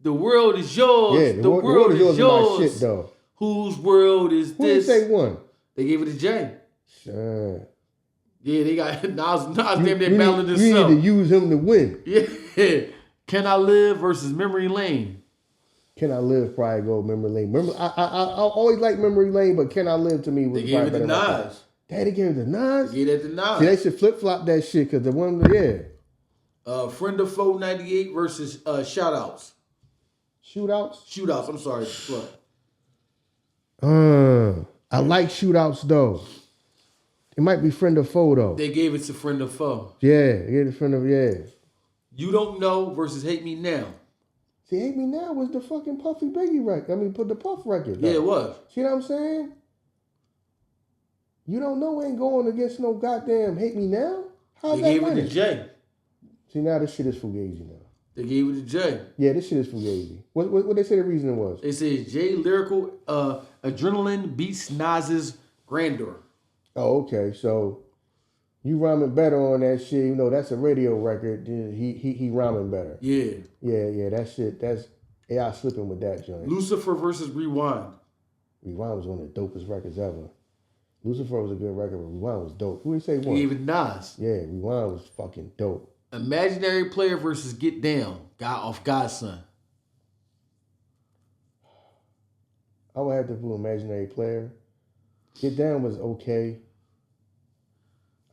The world is yours. Yeah, the world is yours. My shit, though. Whose world is Who this? did say one? They gave it to Jay. Sure. Yeah, they got Nas damn near battling You himself. need to use him to win. Yeah. Can I Live versus Memory Lane. Can I Live probably go Memory Lane. I always like Memory Lane, but Can I Live to me was They gave it probably to better. Nas. Daddy gave it to Nas? They gave it to Nas. See, they should flip-flop that shit because the one, Friend of Foe 98 versus Shoutouts. Shootouts? I'm sorry. What? I like shootouts though. It might be Friend or Foe though. They gave it to Friend of Foe. Yeah, get a friend of You Don't Know versus Hate Me Now. See, Hate Me Now was the fucking Puffy Biggie record. I mean, put the Puff record. Though. Yeah, it was. See what I'm saying? You Don't Know ain't going against no goddamn Hate Me Now. How's They that gave it winning? to Jay. See, now this shit is fugazi now. They gave it to Jay. Yeah, this shit is fugazi. What they say the reason was? They said Jay lyrical adrenaline beats Nas's grandeur. Oh, okay. So you rhyming better on that shit. You know, that's a radio record. He rhyming better. Yeah. Yeah. That shit. That's AI slipping with that joint. Lucifer versus Rewind. Rewind was one of the dopest records ever. Lucifer was a good record, but Rewind was dope. Who did say They one? gave it to Nas. Yeah, Rewind was fucking dope. Imaginary Player versus Get Down. Godson. I would have to put Imaginary Player. Get Down was okay.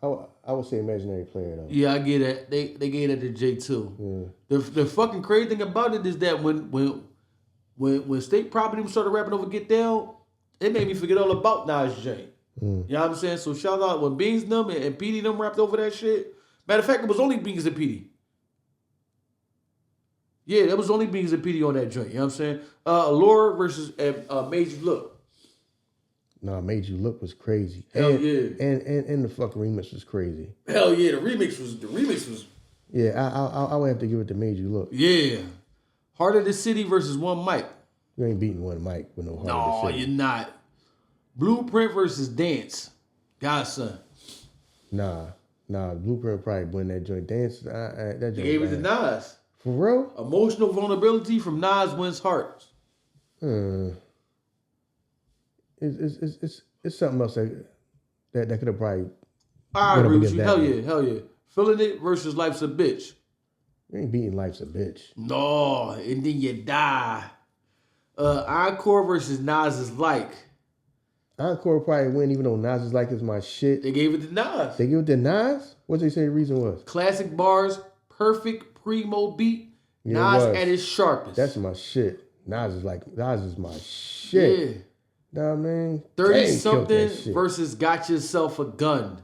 I would say Imaginary Player though. Yeah, I get it. They gave it to Jay too. Yeah. The fucking crazy thing about it is that when State Property started rapping over Get Down, it made me forget all about Nas J. You know what I'm saying? So shout out when Beans them and PD them rapped over that shit. Matter of fact, it was only Beans and PD. Yeah, there was only Beans and PD on that joint. You know what I'm saying? Allure versus Made You Look. Nah, Made You Look was crazy. Hell yeah. And the fucking remix was crazy. Hell yeah, the remix was. Yeah, I would have to give it to Made You Look. Yeah. Heart of the City versus One Mic. You ain't beating One Mic with no Heart of the City. No, you're not. Blueprint versus Dance. Godson. Nah, Blueprint probably win that joint. Dance, that joint. They gave it to Nas. For real? Emotional Vulnerability from Nas Wins Hearts. It's something else that could have probably. I agree with you. Hell yeah. Feeling It versus Life's a Bitch. You ain't beating Life's a Bitch. No, and then you die. Encore versus Nas is Like. Encore probably win, even though Nas is Like is my shit. They gave it to Nas. They gave it to Nas? What did they say the reason was? Classic bars, perfect primo beat. Yeah, Nas at his sharpest. That's my shit. Nas is my shit. Yeah. Nah, man. 30-something versus Got Yourself a Gun.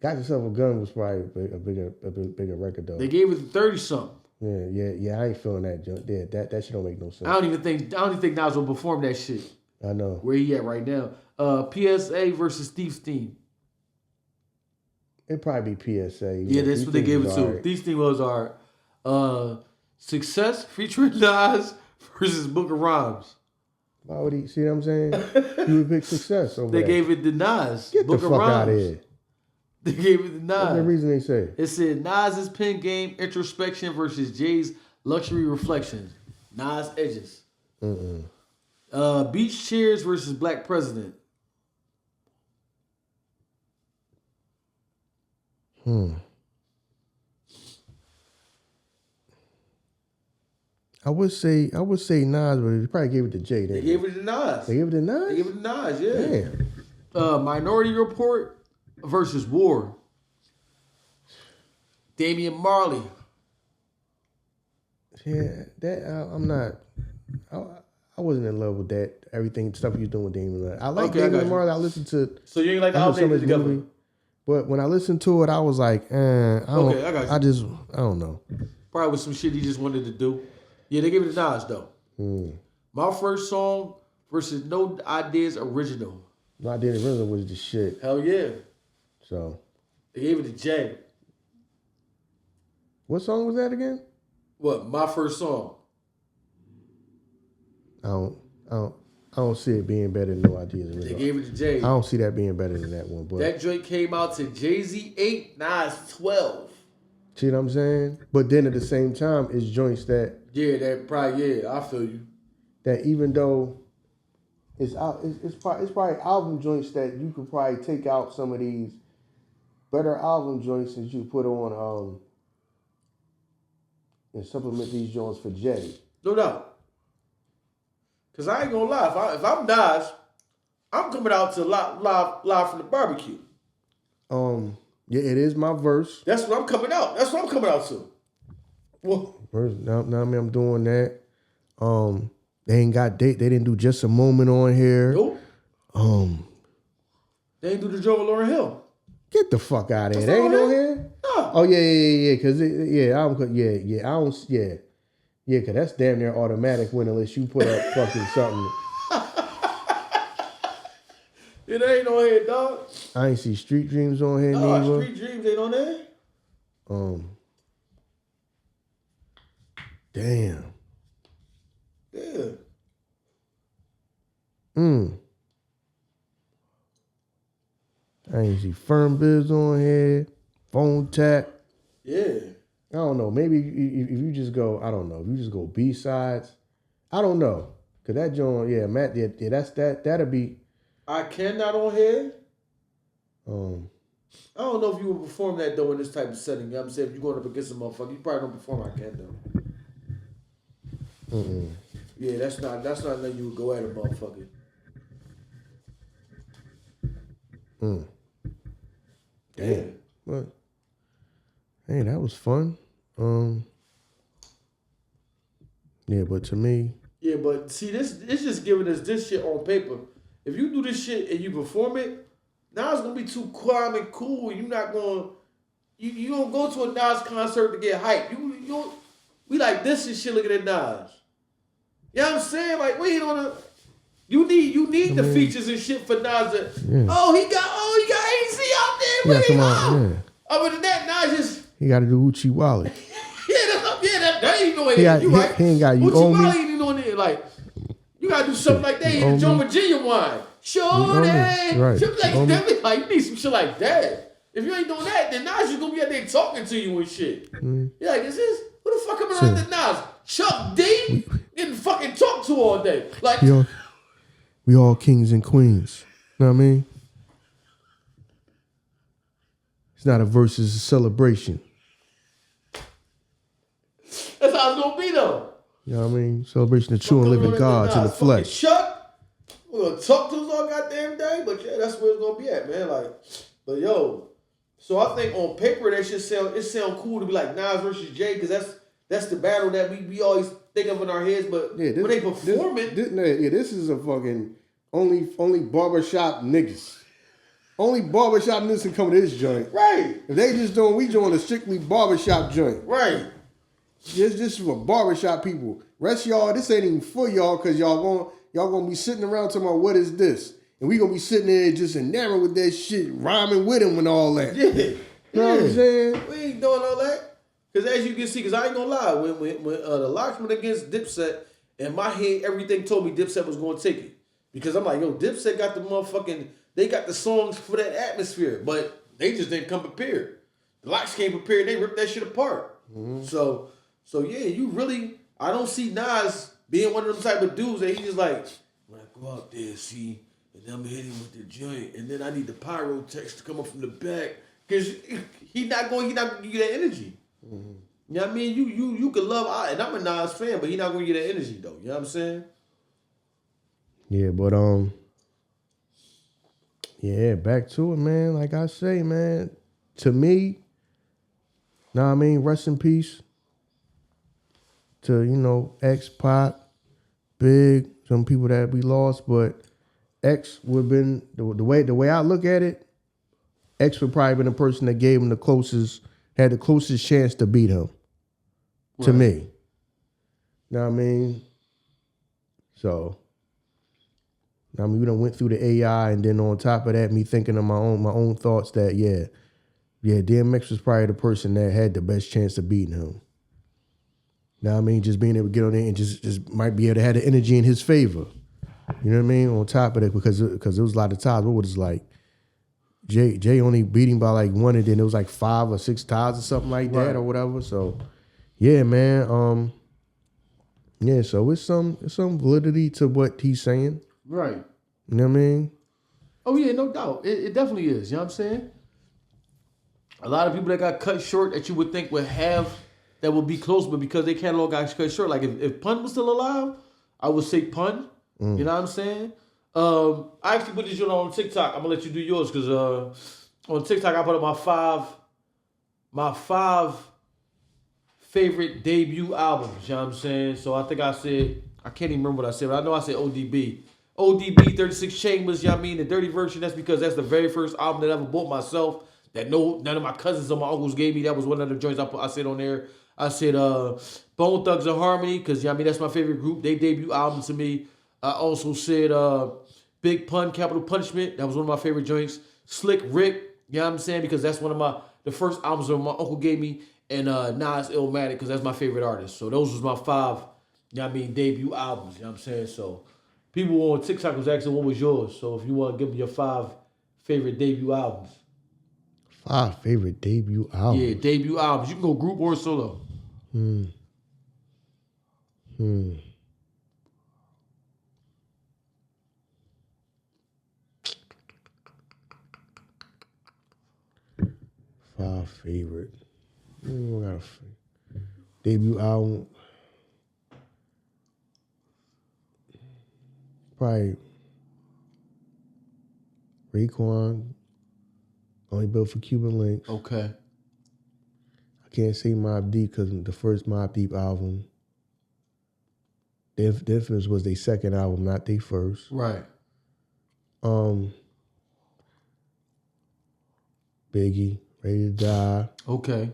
Got Yourself a Gun was probably a bigger record though. They gave it to 30-something. Yeah. I ain't feeling that junk. Yeah, that shit don't make no sense. I don't even think Nas will perform that shit. I know. Where he at right now? PSA versus Thief's Theme. It'd probably be PSA. Yeah, that's what they gave it to. Thief's Theme was hard. Success featuring Nas versus Busta Rhymes. Why would he? See what I'm saying? You would pick Success over They that. gave it to Nas. Get the Busta fuck Rhymes. out of here. They gave it to Nas. What's the reason they say? It said Nas's pen game introspection versus Jay's luxury reflections. Nas edges. Beach Chairs versus Black President. I would say Nas, but they probably gave it to Jay. They gave it to Nas. They gave it to Nas? They gave it to Nas, yeah. Damn. Minority Report versus War. Damian Marley. Yeah, that I'm not. I wasn't in love with that. Everything stuff you doing with Damian. I like Damian Marley. I listened to. So you ain't like the album together? Movie, but when I listened to it, I was like, I got you. I don't know. Probably was some shit he just wanted to do. Yeah, they gave it to Nas though. My First Song versus No Ideas Original. No Ideas Original was the shit. Hell yeah. So they gave it to Jay. What song was that again? What? My First Song. I don't see it being better than No Ideas Original. They gave it to Jay. I don't see that being better than that one. But that joint came out to Jay-Z 8, Nas 12. See what I'm saying? But then at the same time, it's joints that... Yeah, that probably, yeah, I feel you. That even though it's probably album joints that you could probably take out some of these better album joints that you put on and supplement these joints for Jay. No doubt. Because I ain't going to lie. If I'm Nas, I'm coming out to live from the barbecue. Yeah, it is my verse. That's what I'm coming out. That's what I'm coming out to. Well, now I'm doing that. They didn't do Just a Moment on here. Nope. They ain't do the Joe Lauryn Hill. Get the fuck out of here. They ain't on here? No. Oh yeah. Cause cause that's damn near automatic win unless you put up fucking something. It ain't on here, dog. I ain't see Street Dreams on here neither. Street Dreams ain't on there. Damn. Yeah. I ain't see Firm Biz on here. Phone Tap. Yeah. I don't know. Maybe if you just go, I don't know. If you just go B-sides. I don't know. Cause that joint, yeah, Matt, yeah, that'll be. I Cannot on here. I don't know if you would perform that though in this type of setting. You know what I'm saying? If you're going up against a motherfucker, you probably don't perform I Can though. Yeah, that's not nothing you would go at a motherfucker. Damn. But hey, that was fun. Yeah, but to me. Yeah, but see, this just giving us this shit on paper. If you do this shit and you perform it, now it's gonna be too calm and cool. You're not gonna, you don't go to a Nas concert to get hype. We like this and shit looking at Nas. You know what I'm saying? Like we ain't on a. You need the features and shit for Nas to. Yeah. Oh, he got AZ out there. Yeah, come on. Yeah. Other than that, Nas just. He got to do Uchi Wally. that ain't no way. You right. He ain't got you. Uchi Wally ain't on there. Like you gotta do something like that. In the Joe Virginia wine. Showdown. Right. Like you need some shit like that. If you ain't doing that, then Nas is gonna be out there talking to you and shit. You're like, is this who the fuck coming around the Nas? Chuck D getting fucking talked to all day. Like we all kings and queens. You know what I mean? It's not a versus, it's a celebration. That's how it's gonna be though. You know what I mean? Celebration of true and living gods in the flesh. Chuck, we're gonna talk to us all goddamn day, but yeah, that's where it's gonna be at, man. Like, but yo, so I think on paper that shit sound cool to be like Nas versus Jay, because that's the battle that we always think of in our heads, but when they perform this is a fucking only barbershop niggas. Only barbershop niggas can come to this joint. Right. If they just doing, we doing a strictly barbershop joint. Right. This for barbershop people. Rest of y'all, this ain't even for y'all, because y'all gonna be sitting around talking about what is this? And we gonna be sitting there just enamored with that shit, rhyming with him and all that. Yeah. You know what I'm saying? We ain't doing all that. Because as you can see, because I ain't gonna lie, when the Locks went against Dipset, in my head, everything told me Dipset was gonna take it. Because I'm like, yo, Dipset got the motherfucking, they got the songs for that atmosphere, but they just didn't come prepared. The Locks came prepared, they ripped that shit apart. Mm-hmm. So yeah, you really, I don't see Nas being one of them type of dudes that he just like, when I go out there, see, and then I'm gonna hit him with the joint, and then I need the pyrotechs to come up from the back, because he not gonna give you that energy. Mm-hmm. You know what I mean? You could love, and I'm a Nas fan, but he not gonna get that energy though. You know what I'm saying? Yeah, but yeah, back to it, man. Like I say, man, to me, know what I mean, rest in peace to, you know, X, Pac, Big, some people that we lost, but X would have been the way I look at it, X would probably been the person that gave him had the closest chance to beat him. Right. To me. Know what I mean? So I mean, we done went through the AI, and then on top of that, me thinking of my own thoughts that yeah, DMX was probably the person that had the best chance of beating him. Know what I mean? Just being able to get on there and just might be able to have the energy in his favor. You know what I mean? On top of that, because it was a lot of times, what was it like? Jay only beat him by like one, and then it was like 5 or 6 ties or something like that, right, or whatever. So yeah, man. Yeah, so it's some validity to what he's saying. Right. You know what I mean? Oh, yeah, no doubt. It definitely is. You know what I'm saying? A lot of people that got cut short that you would think would have, that would be close, but because their catalog got cut short, like if Pun was still alive, I would say Pun. Mm. You know what I'm saying? I actually put this on TikTok. I'm going to let you do yours because on TikTok I put up my five favorite debut albums. You know what I'm saying? So I think I can't even remember what I said, but I know I said ODB. ODB, 36 Chambers, you know what I mean? The Dirty Version, that's because that's the very first album that I ever bought myself that none of my cousins or my uncles gave me. That was one of the joints I said on there. I said Bone Thugs and Harmony, because, you know what I mean, that's my favorite group. They debut album to me. I also said Big Pun, Capital Punishment. That was one of my favorite joints. Slick Rick, you know what I'm saying? Because that's one of the first albums that my uncle gave me. And Nas Illmatic, because that's my favorite artist. So those was my 5, you know what I mean, debut albums, you know what I'm saying? So people on TikTok was asking what was yours. So if you want to give me your 5 favorite debut albums. 5 favorite debut albums? Yeah, debut albums. You can go group or solo. 5 favorite. Debut album. Probably Raekwon, Only Built for Cuban Links. Okay. I can't say Mobb Deep because the first Mobb Deep album, The Infamous was their second album, not their first. Right. Biggie, Ready to Die. Okay.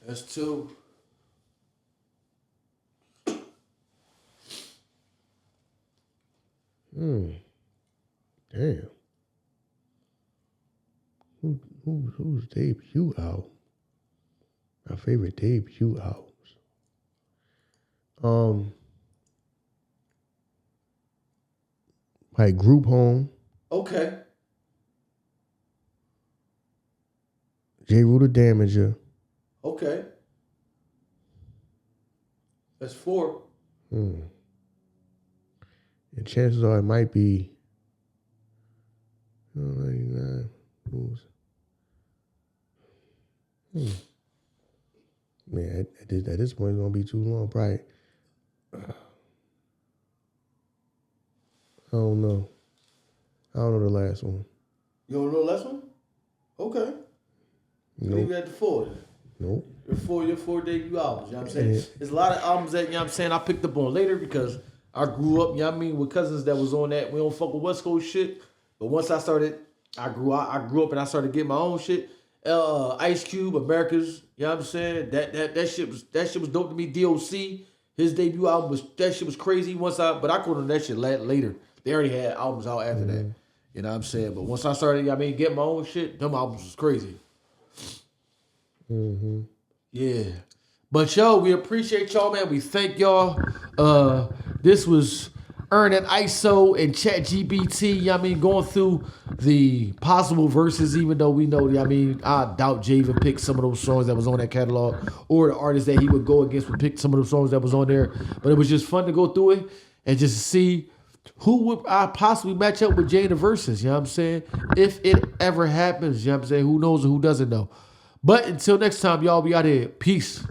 That's 2. Damn. Who's debut album? My favorite debut albums. Like Group Home. Okay. J. Rue the Damager. Okay. That's 4. And chances are it might be 99. Man, at this point it's gonna be too long, probably. I don't know. I don't know the last one. You don't know the last one? Okay. Nope. Leave it at the 4. Nope. Your 4 debut albums, you know what I'm saying? There's a lot of albums that, you know what I'm saying, I picked up on later because I grew up, you know what I mean, with cousins that was on that. We don't fuck with West Coast shit. But once I grew up and I started getting my own shit. Ice Cube, America's, you know what I'm saying? That shit was dope to me. DOC, his debut album that shit was crazy. But I caught on that shit later. They already had albums out after that. You know what I'm saying? But once I started, I mean, getting my own shit, them albums was crazy. Yeah. But yo, we appreciate y'all, man. We thank y'all. This was Ern and Iso and ChatGPT, you know what I mean, going through the possible verses, even though we know, you know what I mean, I doubt Jay even picked some of those songs that was on that catalog, or the artists that he would go against would pick some of those songs that was on there. But it was just fun to go through it and just see who would I possibly match up with Jay in the verses, you know what I'm saying? If it ever happens, you know what I'm saying? Who knows or who doesn't know? But until next time, y'all, we out here. Peace.